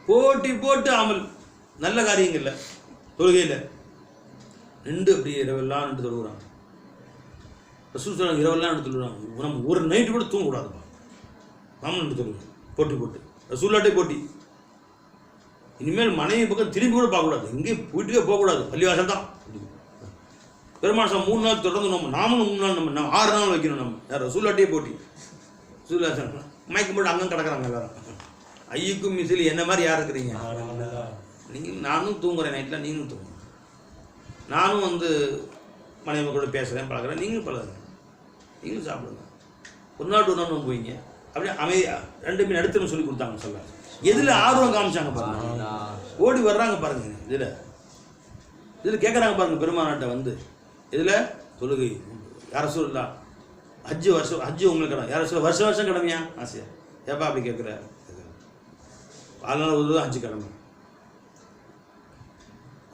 போட்டி போட்டு அமல் நல்ல காரியங்கள்ல தொழுகையில் 2 அப்படியே இரவெல்லாம் 2 தொழுகிறாங்க. ரசூல் ஸல்லல்லாஹு இரவெல்லாம் 2 தொழுகிறாங்க. நம்ம ஒரு நைட்டு கூட தூங்கக்கூடாதுப்பா, நாம 2 தொழுகிறோம் போட்டி போட்டு. ரசூல்லாட்டே போட்டி. இனிமேல் மனைவி பக்கம் திரும்பி கூட பார்க்கக்கூடாது, எங்கேயும் வீட்டுக்கே போகக்கூடாது, பள்ளிவாசல் தான். பெருமாசம் 3 நாள் தொடர்ந்து நாமளும் 3 நாள் நம்ம 6 நாள் வைக்கணும். நம்ம யார்? ரசூல்லாட்டே போட்டி. ரசூல்லா மயக்கம் போட்டு அங்கே கிடக்குறாங்க எல்லாரும். ஐயுக்கும் மிசிலி என்ன மாதிரி யார் இருக்கிறீங்க? நீங்கள் நானும் தூங்குறேன் நைட்டில், நீங்களும் தூங்குங்க. நானும் வந்து மனைவி கூட பேசுகிறேன், பழகிறேன், நீங்களும் பழகுங்க, நீங்களும் சாப்பிடுங்க. ஒரு நாள் போயிங்க. அப்படியே அமைதியாக 2 பேரும் எடுத்துன்னு சொல்லி கொடுத்தாங்க. சொல்ல எதில் ஆர்வம் காமிச்சாங்க பாருங்க, ஓடி வர்றாங்க பாருங்க. இதில் கேட்குறாங்க பாருங்க பெருமானாட்ட வந்து, இதில் தொழுகை யார சொல்லலாம், ஹஜ்ஜு உங்களுக்கு கடமை யார சொல்ல, வருஷம் கடமையா ஆசையா ஏப்பா அப்படி கேட்குற, அதனால ஒரு ஹஜ்ஜு கடமை.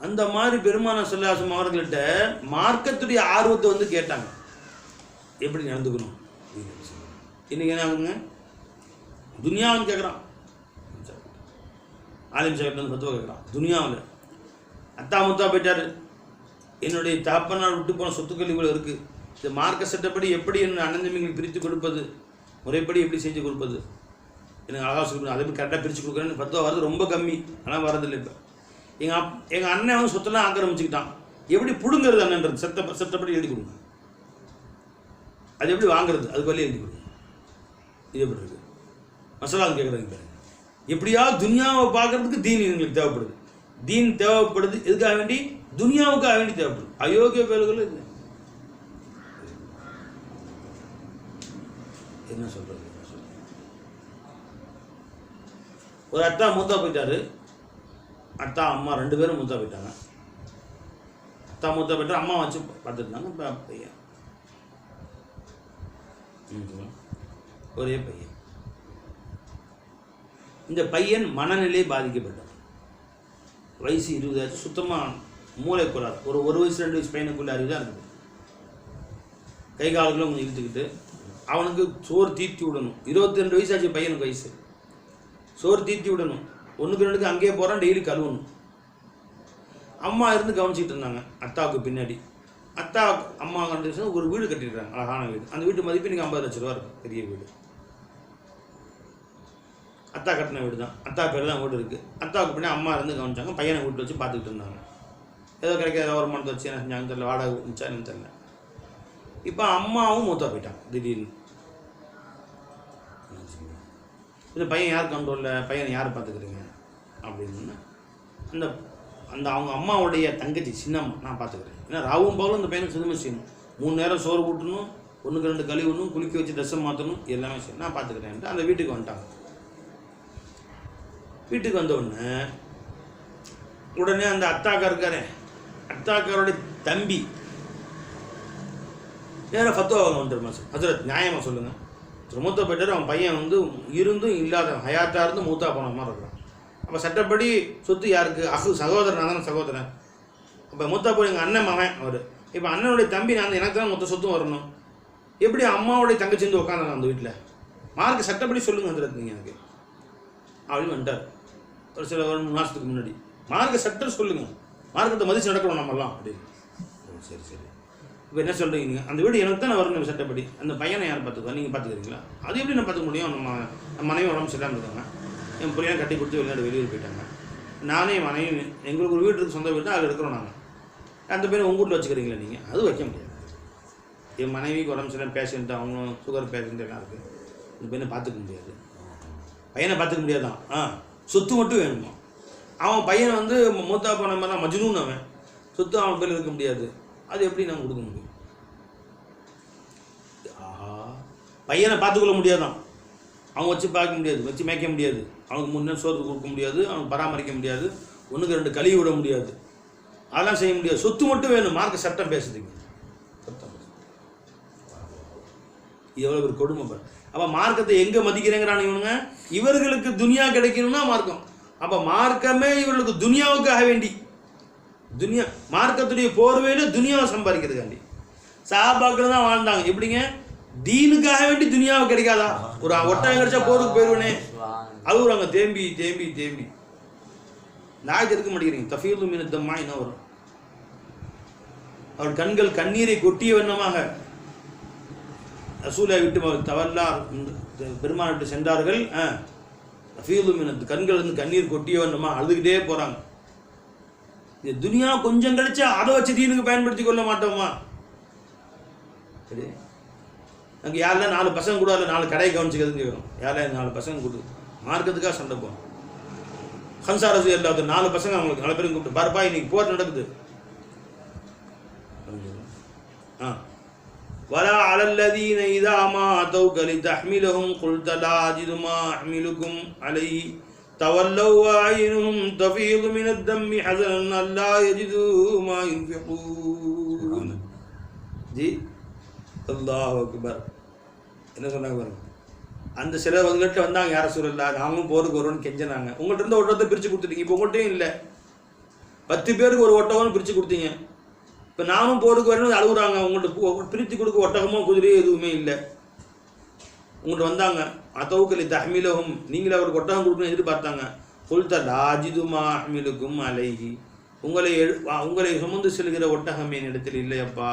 அந்த மாதிரி பெருமான சொல்லாசம் அவர்கள்ட்ட மார்க்கத்துடைய ஆர்வத்தை வந்து கேட்டாங்க, எப்படி நடந்துக்கணும். இன்னைக்கு என்ன ஆகுங்க, துனியாவுன்னு கேட்குறான், ஆலிம் சாஹிப் ஃபத்வா கேட்குறான். துனியாவில் அத்தா முத்தா போயிட்டார், என்னுடைய தாப்பனால் விட்டு போன சொத்துக்கள் இவ்வளோ இருக்குது, இந்த மார்க்க சட்டப்படி எப்படி என்ன அண்ணந்தம்பிங்களுக்கு பிரித்து கொடுப்பது, முறைப்படி எப்படி செஞ்சு கொடுப்பது, எனக்கு அழகாக சொல்லணும், அதை எப்படி கரெக்டாக பிரித்து கொடுக்குறேன்னு ஃபத்வா வரது ரொம்ப கம்மி, ஆனால் வரதில்லை. இப்போ எங்கள் அண்ணன் வந்து சொத்தெல்லாம் ஆக்கிரமிச்சுக்கிட்டான், எப்படி பிடுங்கிறது அண்ணன்றது சட்டப்படி எழுதி கொடுங்க, அது எப்படி வாங்குறது அதுக்கு வழி எழுதி கொடுங்க. இது எப்படி இருக்குது மசாலான்னு கேட்குறாங்க பாருங்க. எப்படியாவது துனியாவை பார்க்கறதுக்கு தீன் எங்களுக்கு தேவைப்படுது. தீன் தேவைப்படுது எதுக்காக வேண்டி? துனியாவுக்காக வேண்டி தேவைப்படுது. அயோக்கிய பேர்கள் என்ன சொல்றது? ஒரு அத்தா மூத்தா போயிட்டாரு, அத்தா அம்மா 2 பேரும் மூத்தா போயிட்டாங்க. அத்தா மூத்தா போயிட்டாரு, அம்மா வச்சு பார்த்துருந்தாங்க. பையன் ஒரே பையன். இந்த பையன் மனநிலை பாதிக்கப்பட்டார். வயசு 20 ஆச்சு, சுத்தமாக மூளை கோளாறு. ஒரு வயசு 2 வயசு பையனுக்குள்ள அறிவு தான் இருக்குது. கை கால்களும் கொஞ்சம் இழுத்துக்கிட்டு அவனுக்கு சோறு தீர்த்தி விடணும். 22 வயசு ஆச்சு பையனுக்கு வயசு. சோறு தீர்த்தி விடணும், 1க்கு 2க்கு அங்கேயே போகிறான், டெய்லி கழுவணும். அம்மா இருந்து கவனிச்சிட்டு இருந்தாங்க அத்தாவுக்கு பின்னாடி. அத்தா அம்மா கண்டிச்சு ஒரு வீடு கட்டிடுறாங்க, அழகான வீடு. அந்த வீட்டு மதிப்பு இன்றைக்கி 50 லட்ச ரூபா இருக்குது, பெரிய வீடு. அத்தா கட்டின வீடு தான், அத்தா பேர் தான் வீடு இருக்குது. அத்தாவுக்கு பின்னாடி அம்மா இருந்து கவனிச்சாங்க, பையனை வீட்டில் வச்சு பார்த்துக்கிட்டு இருந்தாங்க. ஏதோ கிடைக்காத வருமானத்தை வச்சு என்ன செஞ்சாங்க தெரியல, வாடகை இருந்துச்சா என்னன்னு தெரியல. இப்போ அம்மாவும் மூத்தா போயிட்டாங்க திடீர்னு. இது பையன் யார் கண்ட்ரோலில், பையனை யார் பார்த்துக்கிறீங்க அப்படின்னு அந்த அந்த அவங்க அம்மாவுடைய தங்கச்சி சின்னம்மா நான் பார்த்துக்கிறேன். ஏன்னா ராவும் பகலும் அந்த பையனுக்கு சின்னமாக செய்யணும். 3 நேரம் சோறு ஊட்டணும், 1க்கு 2 கழுவணும், குளிக்க வச்சு ட்ரெஸ்ஸை மாற்றணும், எல்லாமே செய்யணும், நான் பார்த்துக்கிறேன். அந்த வீட்டுக்கு வந்துட்டாங்க. வீட்டுக்கு வந்தவுடனே உடனே அந்த அத்தாக்கார் இருக்காரு, அத்தாக்காரோடைய தம்பி நேராக ஃபத்வா வாங்க வந்துருமா சார், ஹஜ்ரத் நியாயமாக சொல்லுங்கள், மூத்த போயிட்டார். அவன் பையன் வந்து இருந்தும் இல்லாத ஹயாத்தாக இருந்து மூத்தா போன மாதிரி இருக்கிறான். அப்போ சட்டப்படி சொத்து யாருக்கு? சகோதரன் தானே சகோதரன். அப்போ மூத்தா போய் எங்கள் அண்ணன் மகன் அவர். இப்போ அண்ணனுடைய தம்பி நான் எனக்கு தான் மொத்த சொத்தும் வரணும். எப்படி அம்மாவுடைய தங்கச்சி வந்து உட்காந்தாங்க அந்த வீட்டில்? மார்க்கு சட்டப்படி சொல்லுங்க வந்துருக்கீங்க எனக்கு அப்படின்னு வந்துட்டார். ஒரு சில 3 மாதத்துக்கு முன்னாடி மார்க்க சட்டம் சொல்லுங்க, மார்க்கத்தை மதிச்சு நடக்கணும் நம்மலாம் அப்படின்னு. சரி சரி, இப்போ என்ன சொல்கிறீங்க? அந்த வீடு எனக்கு தான் வரணும் சட்டப்படி. அந்த பையனை யார் பார்த்துக்குவா? நீங்கள் பார்த்துக்கிறீங்களா? அது எப்படி நான் பார்த்துக்க முடியும்? நம்ம மனைவி உடம்பு சரியாமல் இருக்காங்க, என் பிள்ளையை கட்டி கொடுத்து வெளியூர் போயிட்டாங்க. நானே என் மனைவி எங்களுக்கு ஒரு வீடு இருக்குது, சொந்த வீடு, அதில் இருக்கிறோம் நாங்கள். அந்த பேர் உங்கள் வீட்டில் வச்சுக்கிறீங்களா நீங்கள்? அது வைக்க முடியாது. என் மனைவிக்கு உடம்பு சரியாக பேஷண்ட்டு, அவங்களும் சுகர் பேஷண்ட் எல்லாம் இருக்குது. இந்த பையனை பார்த்துக்க முடியாது, பையனை பார்த்துக்க முடியாதான். சொத்து மட்டும் வேணுமா? அவன் பையனை வந்து மூத்தா போன மாதிரி தான் மஜ்னூன், அவன் சொத்து அவன் பேரில் இருக்க முடியாது. அது எப்படி நான் கொடுக்க முடியும்? ஆஹா, பையனை பார்த்துக்கொள்ள முடியாதான், அவங்க வச்சு பார்க்க முடியாது, வச்சு மேய்க்க முடியாது, அவனுக்கு முன்னே சோறு கொடுக்க முடியாது, அவனுக்கு பராமரிக்க முடியாது, 1க்கு 2 கழுவி விட முடியாது, அதெல்லாம் செய்ய முடியாது. சொத்து மட்டும் வேணும். மார்க்க சட்டம் பேசுதுங்க. எவ்வளோ ஒரு கொடுமை பாரு. அப்போ மார்க்கத்தை எங்கே மதிக்கிறேங்கிறான் இவனுங்க? இவர்களுக்கு துனியா கிடைக்கணும்னா மார்க்கம். அப்போ மார்க்கமே இவர்களுக்கு துனியாவுக்காக வேண்டி, துனியா மார்க்கத்துடைய போர்வையில் துனியாவை சம்பாதிக்கிறதுக்காண்டி சஹாபாக்கள் தான் வாழ்ந்தாங்க. எப்படிங்க? தீனுக்காக வேண்டி துனியாவை கிடைக்காதா? ஒரு ஒட்டகம் கிடைச்சா போருக்கு போயிடுவேனே, அழுகுறாங்க தேம்பி தேம்பி தேம்பி. நாயத்தை இருக்க மாட்டேங்கிறீங்க. தஃபீது மின் தம்மா என்ன வரும்? அவர் கண்கள் கண்ணீரை கொட்டிய வண்ணமாக ரசூலை விட்டு தவல்லா பெருமான் விட்டு சென்றார்கள். தஃபீது மின் கண்கள் வந்து கண்ணீர் கொட்டிய வண்ணமாக அழுதுகிட்டே போகிறாங்க. இந்த துனியா கொஞ்சம் கிடைச்சா அதை வச்சு தீனுக்கு பயன்படுத்தி கொள்ள மாட்டோமா? சரி, அங்கே யாரெல்லாம் 4 பசங்க கூட இல்லை 4 கடையை கவனிச்சுக்கிறதுன்னு கேட்குறோம். யாரெல்லாம் 4 பசங்க கொடு மார்க்கத்துக்காக சண்டை போகணும். ஹன்சாரசு எல்லாத்த 4 பசங்க அவங்களுக்கு 4 பேரும் கூப்பிட்டு பாருப்பா இன்னைக்கு போர் நடக்குது. வலா அலல்லதீன இதா மா தௌக லிதஹ்மிலஹும் குல்த லா அஜிது மா அஹ்மிலுக்கும் அலைஹி தவல்லவ் வஅய்னுஹும் தஃபீது மினத் தம்மி ஹஸனன் அல்லா யஜிது மா யுன்ஃபிகூன். ஜி அல்லாஹு அக்பர். என்ன சொன்னாங்க பாருங்க. அந்த சில உங்கள்கிட்ட வந்தாங்க, யார சூழல்லா நாங்களும் போருக்கு வருவோம்னு கெஞ்சினாங்க. உங்கள்கிட்ட இருந்து ஒட்டத்தை பிரித்து கொடுத்துட்டீங்க. இப்போ உங்கள்கிட்டையும் இல்லை. 10 பேருக்கு ஒரு ஒட்டகம்னு பிரித்து கொடுத்தீங்க. இப்போ நானும் போருக்கு வரணும்னு அழுகுறாங்க. உங்கள்கிட்ட பிரித்து கொடுக்க ஒட்டகமோ குதிரையோ எதுவுமே இல்லை. உங்கள்கிட்ட வந்தாங்க. அதவுக்கலி தஹ்மிலஹும், நீங்களே அவருக்கு ஒட்டகம் கொடுக்கணும்னு எதிர்பார்த்தாங்க. குல்த லாஜிதுமா அஹ்மிலுக்கும் அலைஹி, உங்களை சுமந்து செல்கிற ஒட்டகம் என் இடத்தில் இல்லையப்பா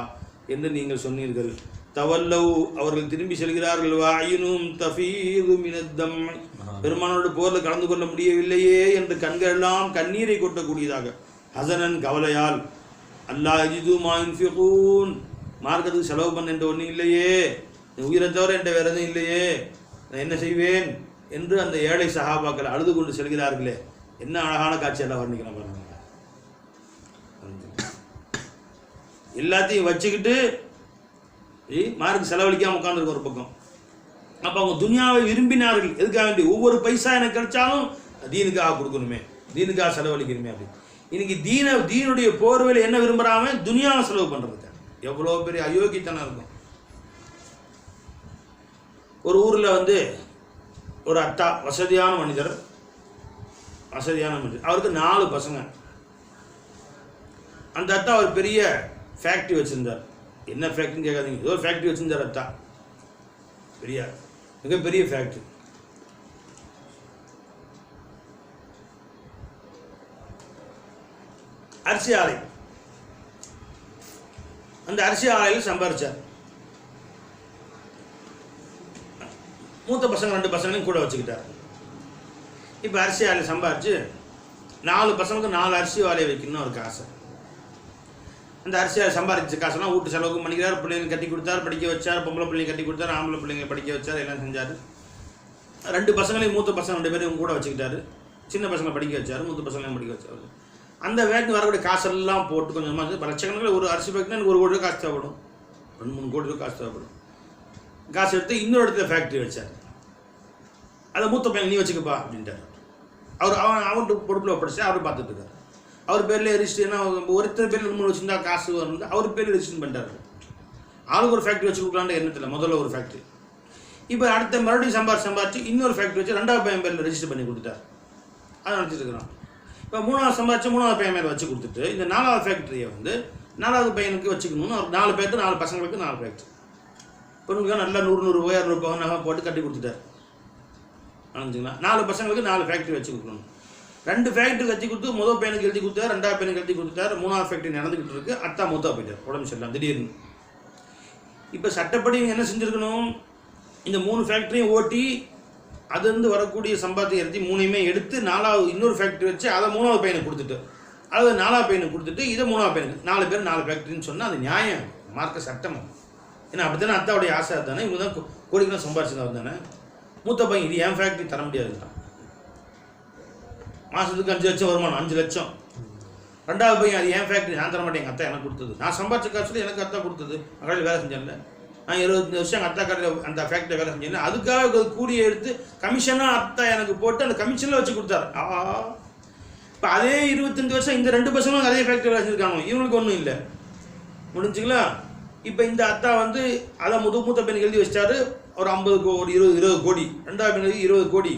என்று நீங்கள் சொன்னீர்கள். தவல்லவ், அவர்கள் திரும்பி செல்கிறார்கள். வஅய்னுஹும் தஃபீது மினத் தம், பெருமானோடு போரில் கலந்து கொள்ள முடியவில்லையே என்று கண்கள் எல்லாம் கண்ணீரை கொட்டக்கூடியதாக, ஹஸனன் கவலையால், அல்லா யஜிது மா யுன்ஃபிகூன், மார்க்கத்துக்கு செலவு பண்ண என்ற ஒன்றும் இல்லையே, உயிரை தவிர என்ற வேறு எதுவும் இல்லையே, நான் என்ன செய்வேன் என்று அந்த ஏழை சஹாபாக்கள் அழுது கொண்டு செல்கிறார்களே. என்ன அழகான காட்சியெல்லாம் வர்ணிக்கிறேன் பாருங்க. எல்லாத்தையும் வச்சுக்கிட்டு மார்க்கு செலவழிக்காமல் உட்காந்துருக்க ஒரு பக்கம். அப்போ அவங்க துனியாவை விரும்பினார்கள். எதுக்காக வேண்டி? ஒவ்வொரு பைசா எனக்கு கிடைச்சாலும் தீனுக்காக கொடுக்கணுமே, தீனுக்காக செலவழிக்கணுமே அப்படி. இன்னைக்கு தீனுடைய போர்வையில் என்ன விரும்புகிறாங்க? துனியாவை செலவு பண்ணுறதுக்கு. எவ்வளோ பெரிய அயோக்கியத்தனம் இருக்கும். ஒரு ஊரில் வந்து ஒரு அத்தா, வசதியான மனிதர், அவருக்கு 4 பசங்க. அந்த அத்தா ஒரு பெரிய ஃபேக்ட்ரி வச்சுருந்தார். என்ன ஃபேக்ட்ரின்னு கேட்காதீங்க, ஏதோ ஒரு ஃபேக்ட்ரி வச்சுருந்தார் அத்தா. பெரிய மிகப்பெரிய ஃபேக்ட்ரி. அரிசி ஆலை. அந்த அரிசி ஆலையில் சம்பாரிச்சார். மூத்த பசங்க 2 பசங்களையும் கூட வச்சுக்கிட்டார். இப்போ அரிசி ஆலை சம்பாரிச்சு 4 பசங்களுக்கு 4 அரிசி ஆலையை வைக்கணும்னு அவருக்கு ஆசை. அந்த அரிசி ஆலை சம்பாதிச்ச காசெல்லாம் வீட்டு செலவுக்கு பண்ணிக்கிறார். பிள்ளைங்க கட்டி கொடுத்தார், படிக்க வச்சார். பொம்பளை பிள்ளைங்க கட்டி கொடுத்தார், ஆம்பளை பிள்ளைங்களை படிக்க வச்சார், எல்லாம் செஞ்சார். 2 பசங்களையும் மூத்த பசங்க 2 பேரையும் கூட வச்சுக்கிட்டாரு. சின்ன பசங்களை படிக்க வச்சார், மூத்த பசங்களையும் படிக்க வச்சார். அந்த வேலைக்கு வரக்கூடிய காசெல்லாம் போட்டு கொஞ்சமாக லட்சக்கணக்கில் ஒரு அரிசி பேக்னா எனக்கு 1 கோடி ரூபா காசு தேவைப்படும், 2-3 கோடி ரூபா காசு தேவைப்படும். காசு எடுத்து இன்னொரு இடத்துல ஃபேக்ட்ரி வச்சார். அதை மூத்த பையன் நீ வச்சுக்கப்பா அப்படின்ட்டார். அவன்கிட்ட பொறுப்பில் படிச்சு அவர் பார்த்துட்டு இருக்கார். அவர் பேரில் ரிஜிஸ்ட்ரேனா ஒருத்தர் பேரில் 3 வச்சுருந்தா காசு வந்து அவர் பேரில் ரிஜிஸ்ட்ரேஷன் பண்ணிட்டார். ஆளுக்கு ஒரு ஃபேக்ட்ரி வச்சு கொடுக்கலான்ற எண்ணத்தில் முதல்ல ஒரு ஃபேக்ட்ரி. இப்போ அடுத்த மறுபடியும் சம்பாரிச்சு இன்னொரு ஃபேக்ட்ரி வச்சு 2வது பையன் பேரில் ரெஜிஸ்டர் பண்ணி கொடுத்தார். அதை நடத்திட்டு இருக்கிறான். இப்போ 3வது சம்பாரிச்சு 3வது பையன் மேலே வச்சு கொடுத்துட்டு இந்த 4வது ஃபேக்ட்ரியை வந்து 4வது பையனுக்கு வச்சுக்கணும்னு ஒரு 4 பேருக்கு 4 பசங்களுக்கு 4 ஃபேக்ட்ரி. பொண்ணுங்களுக்காக நல்லா 100 200 பவுன் நகை போட்டு கட்டி கொடுத்துட்டார். ஆனந்துங்களா 4 பசங்களுக்கு 4 ஃபேக்ட்ரி வச்சு கொடுக்கணும். 2 ஃபேக்ட்ரி கட்டி கொடுத்து முதல் பையனுக்கு எழுதி கொடுத்தாரு, 2வது பையனுக்கு எழுதி கொடுத்தாரு, 3வது ஃபேக்ட்ரி நடந்துக்கிட்டு இருக்கு. அத்தா மூத்தா போயிட்டார், உடம்பு சரியில்லாம் திடீர்னு. இப்போ சட்டப்படி என்ன செஞ்சுருக்கணும், இந்த 3 ஃபேக்ட்ரியும் ஓட்டி அதுலேருந்து வரக்கூடிய சம்பாத்தியம் எடுத்து 3யுமே எடுத்து 4வது இன்னொரு ஃபேக்ட்ரி வச்சு அதை 3வது பையனுக்கு கொடுத்துட்டு, அதாவது 4வது பையனுக்கு கொடுத்துட்டு இதை 3வது பையனுக்கு 4 பேர் 4 ஃபேக்ட்ரின்னு சொன்னால் அது நியாயம், மார்க்க சட்டம். ஏன்னா அப்படி தானே அத்தாவுடைய ஆசை தானே, இவங்க தான் கோடிக்கெல்லாம் சம்பாரிச்சதாக தானே. மூத்த பையன் இது என் ஃபேக்ட்ரி தர முடியாதுதான், மாதத்துக்கு 5 லட்சம் வருமானம், 5 லட்சம். 2வது பையன் அது என் ஃபேக்ட்ரி நான் தர மாட்டேன், எங்கள் அத்தா எனக்கு கொடுத்தது, நான் சம்பாதிச்ச காசுல எனக்கு அத்தா கொடுத்தது. கடையில் வேலை செஞ்சேன்ல, நான் 25 வருஷம் எங்கள் அத்தா கடையில் அந்த ஃபேக்ட்ரியில் வேலை செஞ்சேன், அதுக்காக கூலியை எடுத்து கமிஷனாக அத்தா எனக்கு போட்டு அந்த கமிஷனில் வச்சு கொடுத்தாரு. இப்போ அதே 25 வருஷம் இந்த 2 பசங்களும் அதே ஃபேக்ட்ரி வேலை செஞ்சுருக்காங்க, இவங்களுக்கு ஒன்றும் இல்லை. முடிஞ்சுங்களா? இப்போ இந்த அத்தா வந்து அதை மூத்த பையனுக்கு எழுதி வச்சிட்டாரு, ஒரு 50 கோடி 20 கோடி, 2வது பையனுக்கு 20 கோடி,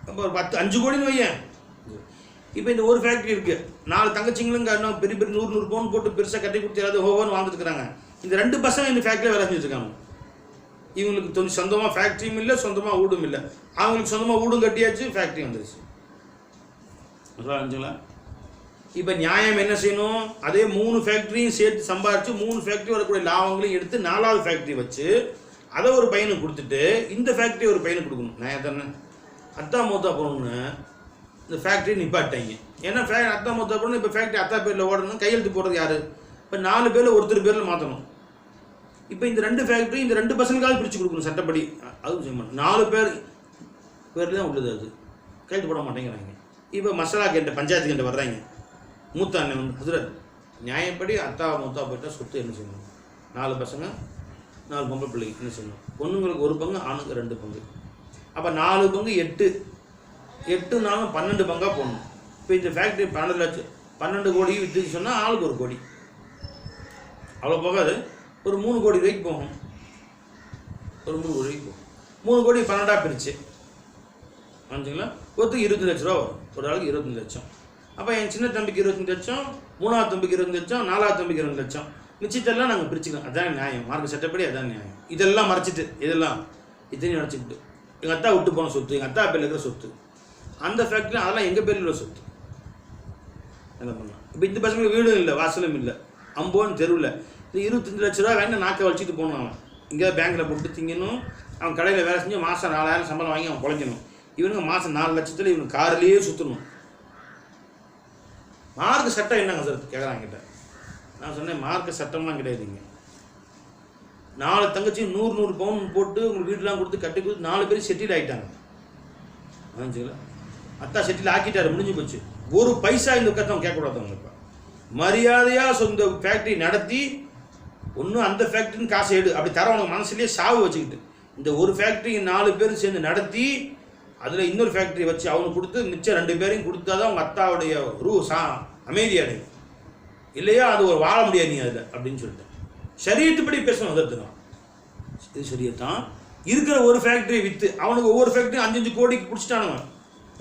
அப்போ ஒரு 5 கோடின்னு வையேன். இப்போ இந்த ஒரு ஃபேக்ட்ரி இருக்குது, 4 தங்கச்சிங்களும் இன்னும் பெரிய 100 பவுன் போட்டு பெருசாக கட்டி கொடுத்து ஏதாவது ஹோவர்னு வாழ்ந்துருக்குறாங்க. இந்த 2 பசங்க இந்த ஃபேக்ட்ரியில் வேலை செஞ்சுருக்காங்க. இவங்களுக்கு சொந்தமாக ஃபேக்ட்ரியும் இல்லை, சொந்தமாக வீடும் இல்லை. அவங்களுக்கு சொந்தமாக வீடும் கட்டியாச்சு, ஃபேக்ட்ரி வந்துருச்சு. சொல்லுங்களா? இப்போ நியாயம் என்ன செய்யணும், அதே 3 ஃபேக்ட்ரியும் சேர்த்து சம்பாரித்து 3 ஃபேக்ட்ரி வரக்கூடிய லாபங்களையும் எடுத்து 4வது ஃபேக்ட்ரி வச்சு அதை ஒரு பையனுக்கு கொடுத்துட்டு இந்த ஃபேக்ட்ரி ஒரு பையனுக்கு கொடுக்கணும். நியாயம் தானே? அத்தா மூத்தா போகணுன்னு இந்த ஃபேக்ட்ரி நிப்பாட்டாங்க. ஏன்னா அத்தா மூத்தா போகணும், இப்போ ஃபேக்ட்ரி அத்தா பேரில் ஓடணும், கையெழுத்து போடுறது யார்? இப்போ 4 பேரில் ஒருத்தர் பேரில் மாற்றணும். இப்போ இந்த 2 ஃபேக்ட்ரி இந்த 2 பசங்களுக்காவது பிரித்து கொடுக்கணும் சட்டப்படி. அதுவும் செய்ய மாட்டோம், 4 பேரில் தான் உள்ளது, அது கையெழுத்து போட மாட்டேங்கிறாங்க. இப்போ மசாலா கேட்ட பஞ்சாயத்து கேட்ட வர்றாங்க, மூத்த அண்ணன் வந்து ஹசரத் நியாயப்படி அத்தா மூத்தா போயிட்டால் சொத்து என்ன செய்யணும்? 4 பசங்க 4 பொம்பளை பிள்ளைங்க என்ன செய்யணும்? பொண்ணுங்களுக்கு 1 பங்கு, ஆணுக்கு 2 பங்கு. அப்போ 4 பங்கு 8 நாளும் 12 பங்காக போடணும். இப்போ இந்த ஃபேக்ட்ரி 12 கோடி விற்றுச்சு சொன்னால் ஆளுக்கு 1 கோடி, அவ்வளோ போகாது, ஒரு 3 கோடி ரூபாய்க்கு போகும். ஒரு 3 கோடி ரூபாய்க்கு போகும். 3 கோடி 12ஆக பிரிச்சு வந்துங்களா, ஒருத்தருக்கு 25 லட்ச ரூபா வரும், ஒரு ஆளுக்கு 25 லட்சம். அப்போ என் சின்ன தம்பிக்கு 25 லட்சம், 3வது தம்பிக்கு 20 லட்சம், 4வது தம்பிக்கு 2 லட்சம், மிச்சத்தெல்லாம் நாங்கள் பிரிச்சுக்கலாம். அதான் நியாயம், மார்க்க சட்டப்படி அதான் நியாயம். இதெல்லாம் மறைச்சிட்டு இத்தனையும் நினச்சிக்கிட்டு எங்கள் அத்தா விட்டு போன சொத்து, எங்கள் அத்தா பேரில் இருக்கிற சொத்து, அந்த ஃபேக்ட்ரி அதெல்லாம் எங்கள் பேரில் உள்ள சொத்து என்ன பண்ணலாம். இப்போ இந்த பசங்களுக்கு வீடும் இல்லை, வாசலும் இல்லை, அம்போன்னு தெருவில் இது 25 லட்ச ரூபா வேணும் நாக்கை வச்சுட்டு போகணும். அவன் இங்கே பேங்க்கில் போட்டு திங்கணும், அவன் கடையில் வேலை செஞ்சு மாதம் 4000 சம்பளம் வாங்கி அவன் குறைக்கணும். இவனுங்க மாதம் 4 லட்சத்தில் இவனுக்கு கார்லேயே சுற்றணும். மார்க்க சட்டம் என்னங்க சார் கேட்குறாங்க கிட்ட. நான் சொன்னேன் மார்க்க சட்டம்லாம் கிடையாதுங்க. 4 தங்கச்சி 100 பவுன் போட்டு உங்களுக்கு வீட்டெலாம் கொடுத்து கட்டி கொடுத்து 4 பேர் செட்டில் ஆகிட்டாங்க. ஆச்சுங்களா? அத்தா செட்டில் ஆக்கிட்டாரு, முடிஞ்சு போச்சு. ஒரு பைசா இந்த கத்தவங்க கேட்கக்கூடாதவங்க. இப்போ மரியாதையாக சொந்த ஃபேக்ட்ரி நடத்தி ஒன்றும் அந்த ஃபேக்ட்ரின்னு காசை எடு, அப்படி தரவனுக்கு மனசுலேயே சாவு வச்சுக்கிட்டு இந்த ஒரு ஃபேக்ட்ரி 4 பேரும் சேர்ந்து நடத்தி அதில் இன்னொரு ஃபேக்ட்ரி வச்சு அவனுக்கு கொடுத்து மிச்சம் 2 பேரையும் கொடுத்தா தான் அவங்க அத்தாவுடைய அமைதி அடையும். இல்லையா அது ஒரு வாழ முடியாது நீ அதில் அப்படின்னு சொல்லிட்டு ஷரியத்துப்படி பேசணும். அதற்குதான் இது ஷரியத்தான். இருக்கிற ஒரு ஃபேக்ட்ரியை விற்று அவனுக்கு ஒவ்வொரு ஃபேக்ட்ரியும் 5-5 கோடிக்கு பிடிச்சிட்டானுங்க,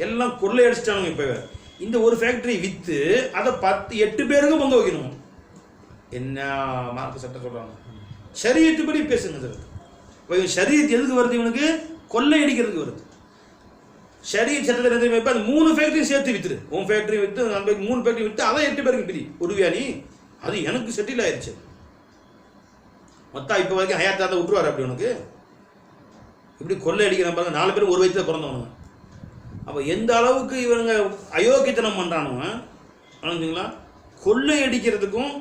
எல்லாம் கொள்ளையடிச்சிட்டானுங்க. இப்போ இந்த ஒரு ஃபேக்ட்ரியை விற்று அதை 8 பேருக்கும் பங்கு வைக்கணும். என்ன மார்க்க சட்டம் சொல்கிறாங்க? ஷரியத்துப்படி பேசுங்க சார். ஷரியத் எதுக்கு வருது? இவனுக்கு கொள்ளையடிக்கிறதுக்கு வருது. ஷரியத் சட்டத்தை வைப்ப அந்த 3 ஃபேக்ட்ரியும் சேர்த்து விற்றுரு. உன் ஃபேக்ட்ரி விற்று அந்த 3 ஃபேக்ட்ரி விற்று அதை 8 பேருக்கு பிரி உருவியா நீ. அது எனக்கு செட்டில் ஆயிடுச்சு. மொத்தம் இப்போ வரைக்கும் ஹயாத்தாத விட்டுருவார். அப்படி உனக்கு இப்படி கொள்ளை அடிக்கிற பாருங்க, 4 பேரும் ஒரு வயசுல பிறந்தவனுங்க. அப்போ எந்த அளவுக்கு இவனுங்க அயோக்கியத்தனம் பண்ணுறானுங்க நினைஞ்சுங்களா? கொள்ளை அடிக்கிறதுக்கும்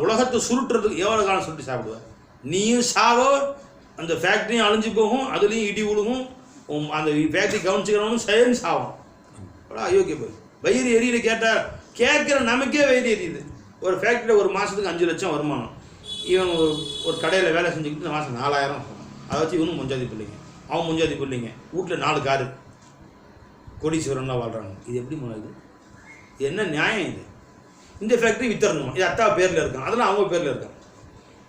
உலகத்தை சுருட்டுறதுக்கு எவ்வளோ காலம் சுருட்டி சாப்பிடுவேன். நீயும் சாவோ, அந்த ஃபேக்ட்ரியும் அழிஞ்சு போகும், அதுலேயும் இடி விழுகும், அந்த ஃபேக்ட்ரி கவனிச்சுக்கிறவனும் சயன்ஸ் ஆகும். அயோக்கிய போய் வயிறு எரியில கேட்டால் கேட்குற நமக்கே வயிறு எரியுது. ஒரு ஃபேக்ட்ரியில் ஒரு மாதத்துக்கு 5 லட்சம் வருமானம். இவன் ஒரு கடையில் வேலை செஞ்சுக்கிட்டு மாதம் 4000, அதை வச்சு இவனும் முஞ்சாதி பிள்ளைங்க, அவன் முஞ்சாதி பிள்ளைங்க, வீட்டில் 4 காரு, கோடீஸ்வரன்லாம் வாழ்கிறாங்க. இது எப்படி இது என்ன நியாயம்? இது இந்த ஃபேக்ட்ரி வித்தரணும், இது அத்தா பேரில் இருக்கான், அதெல்லாம் அவங்க பேரில் இருக்கான்.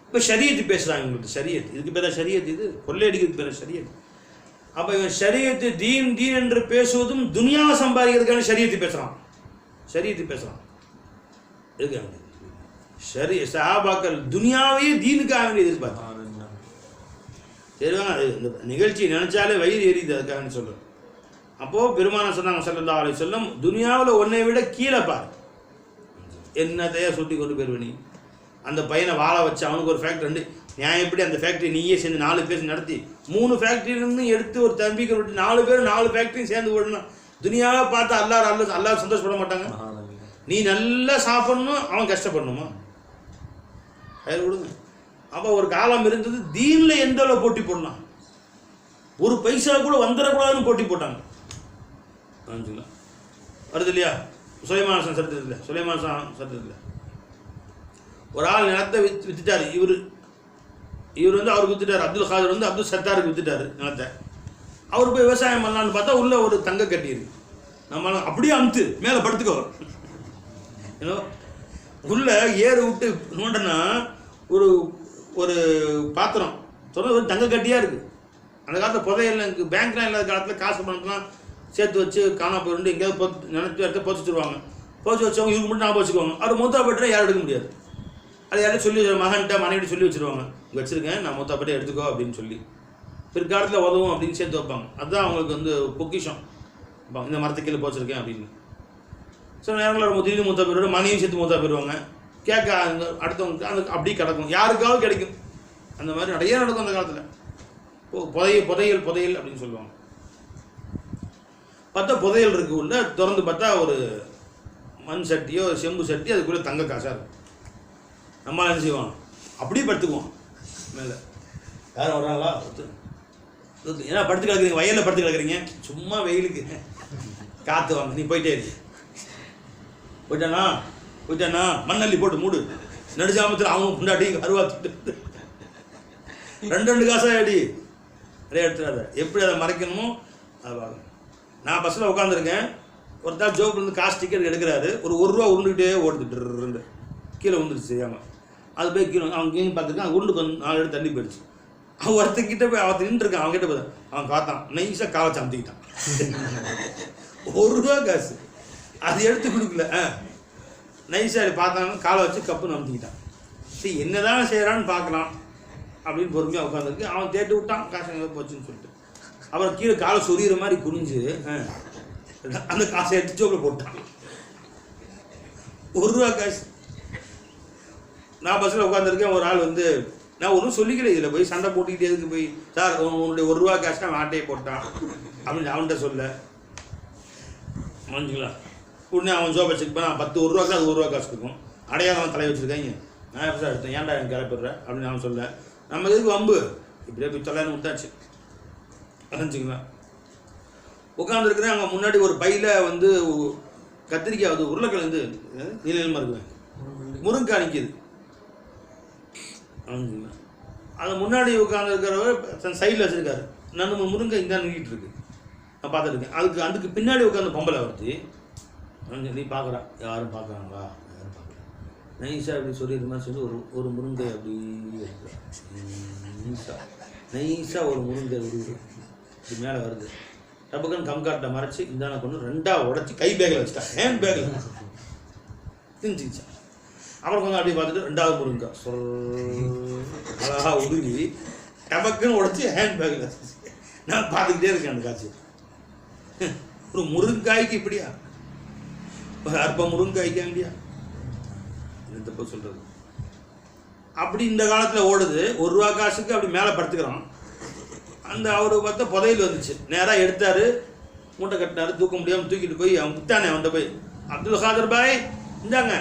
இப்போ ஷரியத்து பேசுகிறாங்க உங்களுக்கு, ஷரியத் இதுக்கு பேர ஷரியத், இது கொள்ளையடிக்கிறதுக்கு பேர ஷரியத். அப்போ இவன் ஷரியத்து தீன் தீன் என்று பேசுவதும் துனியாவை சம்பாதிக்கிறதுக்கான ஷரியத்து பேசுகிறான், ஷரியத்து பேசுகிறான். எதுக்கு சரி சஹாபாக்கள் துனியாவையே தீனுக்காக வேண்டிய எதிர்பார்த்தாங்க. சரிவாங்க, இந்த நிகழ்ச்சி நினைச்சாலே வயிறு எரியுது, அதுக்காக சொல்கிறேன். அப்போது பெருமானா சொன்னாங்க ஸல்லல்லாஹு அலைஹி வஸல்லம், துனியாவில் ஒன்றை விட கீழே பாரு, என்னத்தையே சுட்டி கொண்டு போயிருவ நீ. அந்த பையனை வாழ வச்சு அவனுக்கு ஒரு ஃபேக்ட்ரி ரெண்டு, நான் எப்படி அந்த ஃபேக்ட்ரி நீயே சேர்ந்து 4 பேர் நடத்தி 3 ஃபேக்ட்ரியிலேருந்து எடுத்து ஒரு தம்பிக்கு விட்டு 4 பேர் 4 ஃபேக்ட்ரியும் சேர்ந்து விடணும். துனியாவை பார்த்து அல்லாஹ் சந்தோஷப்பட மாட்டாங்க. நீ நல்லா சாப்பிடணும், அவன் கஷ்டப்படணுமா? அதில் விடுங்க. அப்போ ஒரு காலம் இருந்தது, தீனில் எந்த அளவு போட்டி போடலாம், ஒரு பைசா கூட வந்துடக்கூடாதுன்னு போட்டி போட்டாங்க. வருது இல்லையா சுலைமான் சரித்திரத்தில், சுலைமான் சரித்திரத்தில் ஒரு ஆள் நிலத்தை வித்துட்டார். இவர் வந்து அவருக்கு வித்துட்டார், அப்துல் காதர் வந்து அப்துல் சத்தாருக்கு வித்துட்டார் நிலத்தை. அவர் போய் விவசாயம் பண்ணலான்னு பார்த்தா உள்ள ஒரு தங்க கட்டி இருக்கு. நம்மளால அப்படியே அமுத்து மேலே படுத்துக்கோ, ஏன்னோ உள்ள ஏறு விட்டு நோண்டனா ஒரு ஒரு பாத்திரம் தொடர்ந்து ஒரு தங்க கட்டியாக இருக்குது. அந்த காலத்தில் புதையல் பேங்க்லாம் இல்லாத காலத்தில் காசு பணத்தெலாம் சேர்த்து வச்சு காணா போயிருந்து எங்கேயாவது நினைச்சு இடத்த போச்சு வச்சுருவாங்க. போச்சு வச்சவங்க இவங்க மட்டும் ஞாபகம் வச்சுக்குவாங்க. அவர் மூத்தா போய்ட்டுனா யாரும் எடுக்க முடியாது. அது யாரும் சொல்லி மகன்கிட்ட மனைவிட்டு சொல்லி வச்சுருவாங்க, இங்கே வச்சுருக்கேன் நான் மூத்தா போய்ட்டு எடுத்துக்கோ அப்படின்னு சொல்லி. பிற்காலத்தில் உதவும் அப்படின்னு சேர்த்து வைப்பாங்க. அதுதான் அவங்களுக்கு வந்து பொக்கிஷம், இந்த மரத்து கீழே போச்சிருக்கேன் அப்படின்னு. சில நேரங்களில் திடீர்னு மூத்தா போயிடுவோம், மனைவியும் சேர்த்து மூத்தா போயிடுவாங்க. கேட்க அடுத்தவங்க அந்த அப்படி கிடக்கும், யாருக்காவது கிடைக்கும். அந்த மாதிரி நிறைய நடக்கும் அந்த காலத்தில். புதையல் அப்படின்னு சொல்லுவாங்க. பார்த்தா புதையல் இருக்கு உள்ள, திறந்து பார்த்தா ஒரு மண் சட்டியோ செம்பு சட்டி, அதுக்குள்ளே தங்க காசாக இருக்கும். நம்ம என்ன செய்வோம், அப்படியே படுத்துக்குவோம் மேலே. யாரும் வர்றாங்களா, ஏன்னா படுத்து கிடக்குறீங்க, வயலில் படுத்து கிடக்குறீங்க, சும்மா வெயிலுக்கு காற்று வாங்க, நீ போயிட்டே இருக்கு. போயிட்டானா மண்ணள்ளி போட்டு மூடு, நடுஜாமத்தில் அவங்க முன்னாடி அருவாத்துட்டு 2 காசாக அடி நிறைய எடுத்துடாத. எப்படி அதை மறைக்கணுமோ அதை பார்க்கணும். நான் பஸ்ஸில் உட்காந்துருக்கேன், ஒருத்தர் ஜோப்லேருந்து காசு டிக்கெட் எடுக்கிறாரு, ஒரு ரூபா உருண்டுகிட்டே ஓடுதுட்டு கீழே விழுந்துருச்சு தெரியாமல். அது போய் கீழே அவன் கீழே பார்த்துருக்கான், உருண்டு கொஞ்சம் 4 எடுத்து தள்ளி போயிடுச்சு. அவன் ஒருத்தக்கிட்ட போய் அவன் நின்றுருக்கான், அவன்கிட்ட போய் அவன் பார்த்தான், நைஸாக காலை சமைச்சிக்கிட்டான். 1 ரூபா காசு அது எடுத்து கொடுக்கல, நைஸாக பார்த்தாங்க, காலை வச்சு கப்பு நம்பிக்கிட்டான். சரி என்ன தான் செய்கிறான்னு பார்க்கலாம் அப்படின்னு பொறுமையாக உட்காந்துருக்கு. அவன் தேட்டு விட்டான், காசு எங்கே போச்சுன்னு சொல்லிட்டு. அப்புறம் கீழே காலை சொரிகிற மாதிரி குனிஞ்சு அந்த காசை எடுத்து ஜோப்பில் போட்டான். 1 ரூபா காசு. நான் பஸ்ஸில் உட்காந்துருக்கேன், ஒரு ஆள் வந்து நான் ஒன்றும் சொல்லிக்கல, இதில் போய் சண்டை போட்டுக்கிட்டே எதுக்கு போய், சார் உன்னுடைய 1 ரூபா காசு நான் ஆட்டையை போட்டான் அப்படின்னு அவன்கிட்ட சொல்ல மஞ்சுங்களா. உடனே அவன் ஜோபை செக் பண்ண 10 1 ரூபாய்க்கு அது 1 ரூபா காசு இருக்கும், அடையாளம் தலை வச்சுருக்காங்க, நான் எப்படி சார் எடுத்தேன், ஏன்டா எனக்கு கிளப்பிடுறேன் அப்படின்னு அவன் சொல்ல. நம்ம எதுக்கு வம்பு, இப்படியே போய் தொலைன்னு விட்டாச்சு. அரைஞ்சிங்களா உட்காந்துருக்குறேன். அங்கே முன்னாடி ஒரு பையில் வந்து கத்திரிக்காய், அது உருளைக்கிழங்கு நீளமாக இருக்குவேன், முருங்கைக்காய் நிற்கிது. அரைஞ்சிங்களா அது முன்னாடி உட்காந்துருக்கிறவர் தன் சைடில் வச்சுருக்காரு, நான் முருங்கை இங்கே நின்றுட்டு இருக்கு, நான் பார்த்துருக்கேன். அதுக்கு பின்னாடி உட்காந்து பொம்பளை வருது, நீ பார்க்குறா, யாரும் பார்க்குறாங்களா, யாரும் பார்க்குறா, நைஸாக அப்படி சொல்லிடுற மாதிரி சொல்லி ஒரு முருங்கை அப்படி நைஸாக ஒரு முருங்கை உருவு இப்படி மேலே வருது. டப்புக்குன்னு கம்காட்டை மறைச்சி இந்தான கொண்டு 2ஆக உடச்சி கை பேக்கில் வச்சுட்டான், ஹேண்ட் பேக்கில் திணிச்சிக்கிச்சான். அப்புறம் கொஞ்சம் அப்படி பார்த்துட்டு 2வது முருங்கை அழகாக உருகி டபக்குன்னு உடச்சி ஹேண்ட் பேக்கில் வச்சு. நான் பார்த்துக்கிட்டே இருக்கேன் அந்த காட்சி. ஒரு முருங்காய்க்கு இப்படியா, ஒரு அற்ப முருங்காய்க்க வேண்டியா, தப்ப சொல்கிறது. அப்படி இந்த காலத்தில் ஓடுது. 1 ரூபா காசுக்கு அப்படி மேலே படுத்துக்கிறான். அந்த அவருக்கு பார்த்தா புதையல் வந்துச்சு, நேராக எடுத்தார், மூட்டை கட்டினார், தூக்க முடியாமல் தூக்கிட்டு போய் அவன் விட்டானே, அவன்கிட்ட போய், அப்துல் காதர் பாய் இந்தாங்க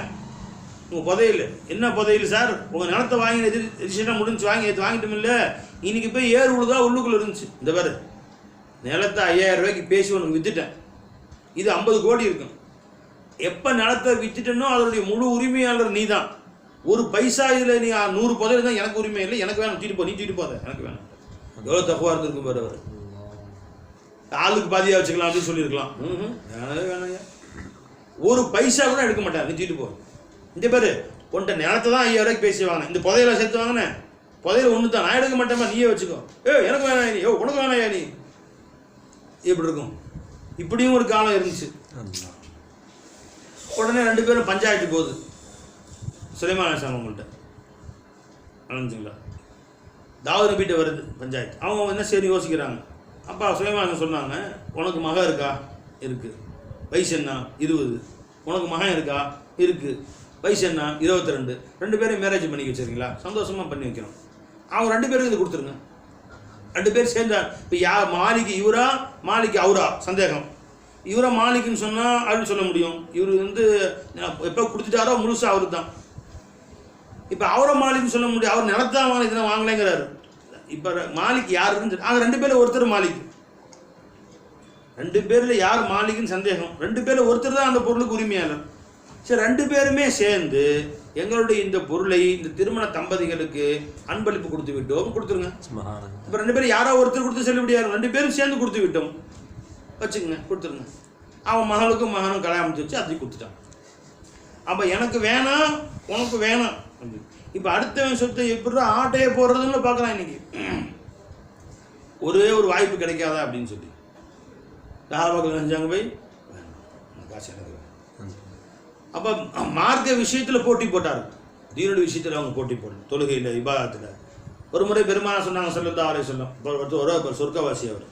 உங்கள் புதையல். என்ன புதையல் சார், உங்கள் நிலத்தை வாங்கி ரிஜிஸ்ட்ரேஷனாக முடிஞ்சு வாங்கிட்டோம் இல்லை, இன்றைக்கி போய் ஏறு உழுதா உள்ளுக்குள்ளே இருந்துச்சு. இந்த பேர் நிலத்தை 5000 ரூபாய்க்கு பேசி உனக்கு விற்றுட்டேன், இது 50 கோடி இருக்கும். எப்போ நிலத்தை விற்றுட்டேனோ அதனுடைய முழு உரிமையாளர் நீ தான். ஒரு பைசா இதில் நீ 100 புதையல் தான், எனக்கு உரிமை இல்லை, எனக்கு வேணும், தூக்கிட்டு போ, நீ தூக்கிட்டு போத, எனக்கு வேணும். எவ்வளோ தப்புவாக இருந்திருக்கும் பாரு. அவர் ஆளுக்கு பாதியாக வச்சுக்கலாம் அப்படின்னு சொல்லியிருக்கலாம். வேணவே வேணாங்க, ஒரு பைசா கூட எடுக்க மாட்டார், நீ தூக்கிட்டு போ. இந்த பேர் உன்ட்ட நிலத்தை தான் 5000 பேசுவாங்க. இந்த புதையில சேர்த்து வாங்கினே புதையில ஒன்று தான், நான் எடுக்க மாட்டேமா, நீயே வச்சுக்கோ, எனக்கு வேணாம் நீ, உனக்கு வேணாயா நீ, எப்படி இருக்கும்? இப்படியும் ஒரு காலம் இருந்துச்சு. உடனே 2 பேரும் பஞ்சாயத்து போகுது சுலைமான் அலைஹிஸ்ஸலாம் அவங்கள்ட்ட. அனுப்பிச்சிங்களா? தாவூத் நபிகிட்ட வருது பஞ்சாயத்து. அவங்க என்ன சரி யோசிக்கிறாங்க. அப்பா சுலைமான் சொன்னாங்க, உனக்கு மகன் இருக்கா? இருக்கு. வயசு என்ன? 20. உனக்கு மகன் இருக்கா? இருக்கு. வயசு என்ன? 22. 2 பேரும் மேரேஜ் பண்ணி வச்சிருக்கீங்களா? சந்தோஷமா பண்ணி வைக்கிறோம். அவங்க 2 பேருக்கு இது கொடுத்துருங்க. 2 பேர் சேர்ந்தா இப்போ யார் மாலிக்கு இவரா மாலிக்கு அவரா சந்தேகம். இவரை மாலிக்குன்னு சொன்னால் அப்படின்னு சொல்ல முடியும். இவர் எப்போ கொடுத்துட்டாரோ முழுசாக அவரு தான். இப்போ அவரை மாலிக்குன்னு சொல்ல முடியும். அவர் நிலத்தா இதெல்லாம் வாங்கலைங்கிறாரு. இப்போ மாலிக் யாருன்னு அவங்க 2 பேரில் ஒருத்தர் மாலிக். 2 பேரில் யார் மாலிக்குன்னு சந்தேகம். 2 பேரில் ஒருத்தர் தான் அந்த பொருளுக்கு உரிமையாளர். சரி, 2 பேருமே சேர்ந்து எங்களுடைய இந்த பொருளை இந்த திருமண தம்பதிகளுக்கு அன்பளிப்பு கொடுத்து விட்டோம், கொடுத்துருங்க. இப்போ 2 பேரும் யாரோ ஒருத்தர் கொடுத்து செல்லுபடியாரு, 2 பேரும் சேர்ந்து கொடுத்து விட்டோம் வச்சுக்கோங்க, கொடுத்துருங்க. அவன் மகளுக்கும் மகனும் கல்யாணம் வச்சு அதை கொடுத்துட்டான். அப்போ எனக்கு வேணாம் உனக்கு வேணாம். இப்போ அடுத்தவன் சொத்தை எப்படி ஆட்டையே போடுறதுன்னு பார்க்கலாம். இன்னைக்கு ஒரே ஒரு வாய்ப்பு கிடைக்காதா அப்படின்னு சொல்லி சஹாபாக்கள் செஞ்சாங்க, போய் காசு எனக்கு. அப்போ மார்க்க விஷயத்தில் போட்டி போட்டார், தீனுடைய விஷயத்தில் அவங்க போட்டி போடல. தொழுகையில் இபாதத்தில் ஒரு முறை பெருமானா சொன்னாங்க ஸல்லல்லாஹு அலைஹி வஸல்லம், ஒரு சொர்க்கவாசி அவர்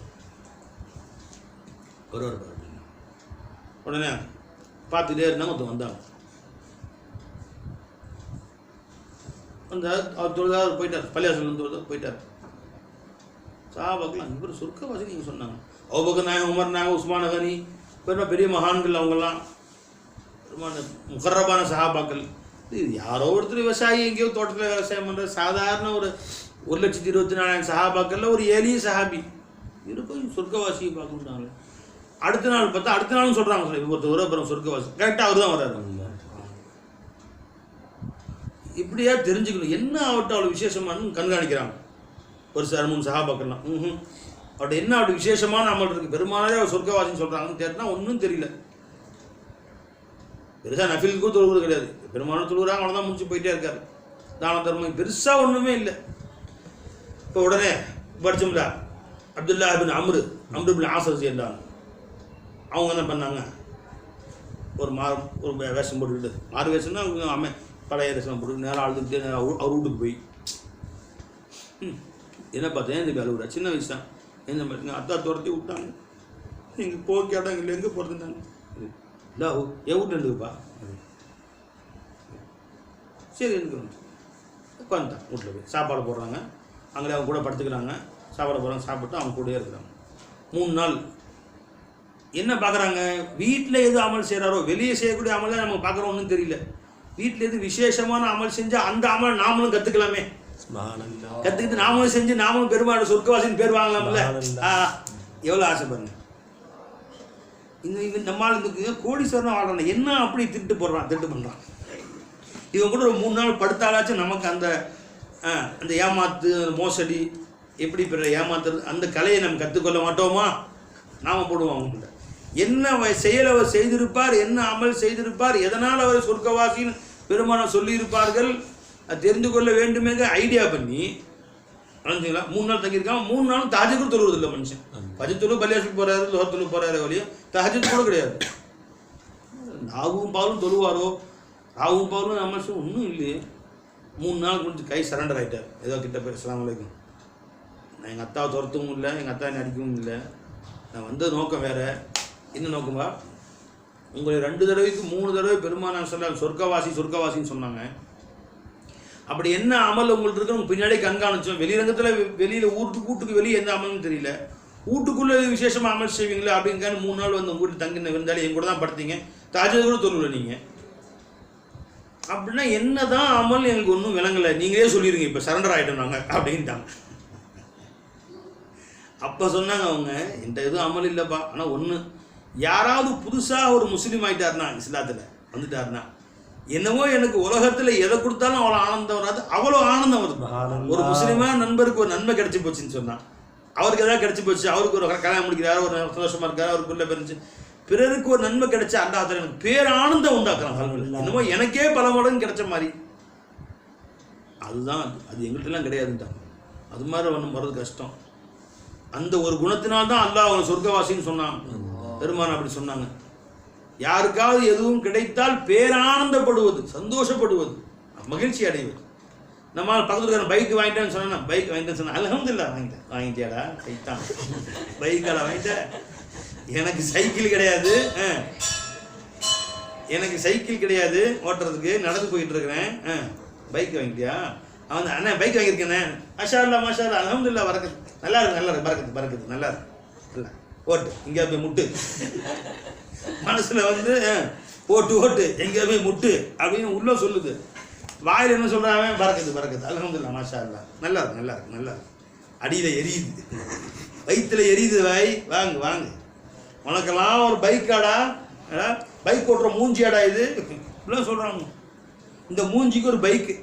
ஒருவர். உடனே பார்த்துட்டே இருந்தாங்க. ஒருத்தர் வந்தாங்க, அவர் தொழுதார் போயிட்டார், பள்ளியாசல் போயிட்டார். சஹாபாக்கள் இவர் சொர்க்கவாசி நீங்கள் சொன்னாங்க. அபூபக்கர் நாயகம், உமர் நாயகம், உஸ்மான் கனி, பெரிய மகான்கள் அவங்கெல்லாம் முகர்ரபான சஹாபாக்கள். இது யாரோ ஒருத்தர் விவசாயி எங்கேயோ தோட்டத்தில் விவசாயம் பண்ணுற சாதாரண ஒரு 1,24,000 சஹாபாக்கள்ல ஒரு எளிய சஹாபி இருக்கும் சொர்க்கவாசியை பார்க்கணுட்டாங்க. அடுத்த நாள் பார்த்தா அடுத்த நாளும் சொல்கிறாங்க, ஒருத்தர் அப்புறம் சொர்க்கவாசி கரெக்டாக அவர் தான் வர்றாரு. இப்படியா தெரிஞ்சுக்கணும் என்ன அவர்கிட்ட அவ்வளோ விசேஷமானு கண்காணிக்கிறாங்க. ஒரு 3 சஹாபாக்கள்லாம் அவர்கிட்ட என்ன அப்படி விசேஷமான அமல் இருக்குது, பெருமானாரே அவர் சொர்க்கவாசின்னு சொல்கிறாங்கன்னு தெரினா ஒன்றும் தெரியல. பெருசாக நஃபிலுக்கும் தொழுகிறது கிடையாது, பெருமானும் தொழுகிறாங்க, அவ்வளோதான் முடிச்சு போயிட்டே இருக்காரு. தான தர்மம் பெருசாக ஒன்றுமே இல்லை. இப்போ உடனே படிச்சோம்ல அப்துல்லா பின் அம்ரு பின் ஆஸ் இருந்தாங்க. அவங்க என்ன பண்ணாங்க, ஒரு வேஷம் போட்டுக்கிட்டு, மாறு வேஷம்னா அவங்க பழைய வேஷம் போட்டு நேரம் அழுதுகிட்டு அவர் வீட்டுக்கு போய் என்ன பார்த்தேன், இந்த அழுகுறா, சின்ன வயசு தான், என்ன பண்ணுங்க அத்தா துரத்தி விட்டாங்க, நீங்கள் போக கேட்டாங்க, இல்லை எங்கே போகிறதுனாங்க, இல்லை என் வீட்டு இருந்துக்குப்பா, சரி எனக்கு உட்காந்துட்டான். வீட்டில் போய் சாப்பாடு போடுறாங்க, அங்கே அவங்க கூட படுத்துக்கிறாங்க, சாப்பாடு போடுறாங்க, சாப்பிட்டு அவங்க கூடயே இருக்கிறாங்க. 3 நாள் என்ன பார்க்குறாங்க, வீட்டில் எது அமல் செய்கிறாரோ வெளியே செய்யக்கூடிய அமல் தான் நம்ம பார்க்குறோம், ஒன்றும் தெரியல. வீட்டில் எது விசேஷமான அமல் செஞ்சால் அந்த அமல் நாமளும் கற்றுக்கலாமே, கற்றுக்கிட்டு நாமளும் செஞ்சு நாமளும் பெருமாள் சொர்க்கவாசின்னு பேர் வாங்கலாம்ல. எவ்வளோ ஆசை பாருங்க. இந்த நம்மளால் இந்த கோடீஸ்வரன் வாழ்றான், என்ன அப்படி திருட்டு பண்ணுறான். இவன் கூட ஒரு 3 நாள் படுத்தாலாச்சும் நமக்கு அந்த அந்த ஏமாத்து மோசடி எப்படி பிற ஏமாத்துறது அந்த கலையை நம்ம கற்றுக்கொள்ள மாட்டோமா? நாம் போடுவோம் அவங்கள்ட்ட. என்ன செயல் அவர் செய்திருப்பார், என்ன அமல் செய்திருப்பார், எதனால் அவர் சொர்க்கவாசின்னு பெருமானம் சொல்லியிருப்பார்கள் தெரிந்து கொள்ள வேண்டுமே ஐடியா பண்ணி அழைஞ்சிங்களா. 3 நாள் தங்கியிருக்காங்க. 3 நாளும் தஹஜ்ஜுத் தொழுவது இல்லை மனுஷன். ஃபஜ்ர் தொழு பள்ளியாசுக்கு போகிறாரு, லோஹர் தொழு போகிறாரு, வழியோ தஹஜ்ஜுத் கூட கிடையாது. ராவும் பாலும் தொழுவாரோ, ராவும் பாலும் அமர்ஷம் ஒன்றும் இல்லையே. 3 நாள் கொஞ்சம் கை சரண்டர் ஆகிட்டார். ஏதோ கிட்ட போய் அஸ்ஸலாமு அலைக்கும், நான் எங்கள் அத்தாவை துரத்தவும் இல்லை, எங்கள் அத்தா என்னை அடிக்கவும் இல்லை, நான் வந்த நோக்கம் வேறு. என்ன நோக்கமா, உங்களை 2 தடவைக்கு 3 தடவை பெருமானார் ஸல்லல்லாஹு சொர்க்கவாசின்னு சொன்னாங்க. அப்படி என்ன அமல் உங்கள்ட்ட இருக்கு உங்க பின்னாடி கண்காணிச்சோம். வெளிரங்கத்தில் வெளியில் வீட்டுக்கு வெளியே எந்த அமலும் தெரியல, வீட்டுக்குள்ளே விசேஷமாக அமல் செய்வீங்களா அப்படிங்கான 3 நாள் வந்து உங்கள் வீட்டில் தங்கின இருந்தாலும் என் கூட தான் படுத்தீங்க, தஹஜ்ஜுத் கூட தொழுல நீங்கள். அப்படின்னா என்ன தான் அமல் எங்களுக்கு ஒன்றும் விளங்கலை, நீங்களே சொல்லிடுங்க, இப்போ சரண்டர் ஆகிட்டோம் நாங்கள் அப்படின்ட்டாங்க. அப்போ சொன்னாங்க அவங்க, என்கிட்ட எதுவும் அமல் இல்லைப்பா, ஆனால் ஒன்று, யாராவது புதுசாக ஒரு முஸ்லீம் ஆகிட்டாருனா, இஸ்லாத்தில் வந்துட்டாருனா, என்னவோ எனக்கு உலகத்தில் எதை கொடுத்தாலும் அவ்வளோ ஆனந்தம் வராது, அவ்வளோ ஆனந்தம் வருது. ஒரு முஸ்லீமாக நண்பருக்கு ஒரு நன்மை கிடைச்சி போச்சுன்னு சொன்னான், அவருக்கு எதாவது கிடைச்சி போச்சு, அவருக்கு ஒரு கல்யாணம் முடிக்கிறாரு, ஒரு சந்தோஷமாக இருக்காரு, அவருக்கு பிள்ளை பிரிஞ்சு, பிறருக்கு ஒரு நன்மை கிடைச்சா அந்த எனக்கு பேர் ஆனந்தம் உண்டாக்குறாங்க. என்னமோ எனக்கே பல மடங்கு கிடைச்ச மாதிரி அதுதான் அது எங்கள்கிட்டலாம் கிடையாதுன்ட்டாங்க. அது மாதிரி ஒன்று வர்றது கஷ்டம். அந்த ஒரு குணத்தினால்தான் அல்லாஹ் அவன் சொர்க்கவாசின்னு சொன்னான். பெருமான் அப்படி சொன்னாங்க. யாருக்காவது எதுவும் கிடைத்தால் பேரானந்தப்படுவது, சந்தோஷப்படுவது, மகிழ்ச்சி அடைவது. நம்ம பக்கத்தில் பைக் வாங்கிட்டேன்னு சொன்னா, பைக் வாங்கிட்டேன்னு சொன்னா அல்ஹம்துலில்லாஹ் வாங்கிட்டியாடா சைத்தான் பைக்கால வாங்கிட்ட. எனக்கு சைக்கிள் கிடையாது, எனக்கு சைக்கிள் கிடையாது ஓட்டுறதுக்கு, நடந்து போயிட்டு இருக்கிறேன். பைக் வாங்கிட்டியா? அவன் அண்ணா பைக் வாங்கியிருக்கேண்ணே, மாஷா அல்லா மாஷா அல்லா அல்ஹம்துலில்லாஹ் வரக்கத்து, நல்லா இருக்கு நல்லா இருக்கு, பறக்குது பறக்குது நல்லா இருக்கு, இல்லை ஓட்டு இங்கே போய் முட்டு. மனசுல வந்து ஓட்டு ஓட்டு எங்கே போய் முட்டு அப்படின்னு உள்ள சொல்லுது. வாயில் என்ன சொல்றாங்க? பறக்குது பறக்குது அல்ஹம்துலில்லாஹ் மாஷா அல்லா நல்லா இருக்கு நல்லா இருக்கு நல்லா இருக்கு. அடியில் எரியுது, வயிற்றுல எரியுது. வாங்க வாங்க, உனக்கெல்லாம் ஒரு பைக்காடா, பைக் ஓட்டுற மூஞ்சியாடா இது இப்படிலாம் சொல்றாங்க. இந்த மூஞ்சிக்கு ஒரு பைக்கு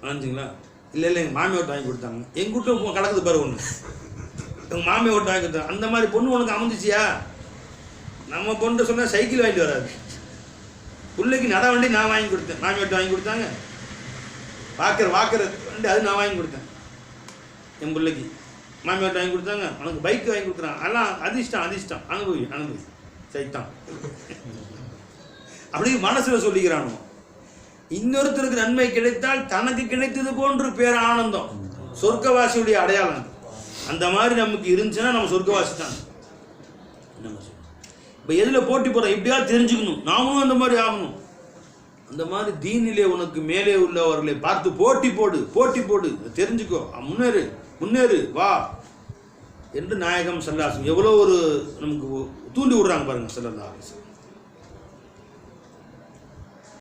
நினைச்சிங்களா? இல்லை இல்லை எங்கள் மாமி ஓட்டு வாங்கி கொடுத்தாங்க. எங்கள் வீட்டில் கிடக்குது பாரு ஒன்று, எங்கள் மாமி ஓட்டு வாங்கி கொடுத்தாங்க. அந்த மாதிரி பொண்ணு உனக்கு அமைஞ்சிச்சியா? நம்ம பொண்ணு சொன்னால் சைக்கிள் வாங்கிட்டு வராது. பிள்ளைக்கு நட வண்டி நான் வாங்கி கொடுத்தேன், மாமி ஓட்டு வாங்கி கொடுத்தாங்க. வாக்கர் வண்டி அது நான் வாங்கி கொடுத்தேன் என் பிள்ளைக்கு. மாமி ஓட்டு வாங்கி கொடுத்தாங்க, அவனுக்கு பைக் வாங்கி கொடுக்குறான். அதெல்லாம் அதிர்ஷ்டம் அனுபவி சைத்தான் அப்படி மனசில் சொல்லிக்கிறானோ. இன்னொருத்தருக்கு நன்மை கிடைத்தால் தனக்கு கிடைத்தது போன்று பேர் ஆனந்தம், சொர்க்கவாசியுடைய அடையாளம். அந்த மாதிரி நமக்கு இருந்துச்சுன்னா நம்ம சொர்க்கவாசி தான். இப்போ எதில் போட்டி போகிறோம் எப்படியாவது தெரிஞ்சுக்கணும், நாமும் அந்த மாதிரி ஆகணும். அந்த மாதிரி தீனிலே உனக்கு மேலே உள்ளவர்களை பார்த்து போட்டி போடு, தெரிஞ்சுக்கோ, முன்னேறு வா என்று நாயகம் ஸல்லல்லாஹு அலைஹி வஸல்லம் எவ்வளோ ஒரு நமக்கு தூண்டி விடுறாங்க பாருங்க ஸல்லல்லாஹு அலைஹி வஸல்லம்.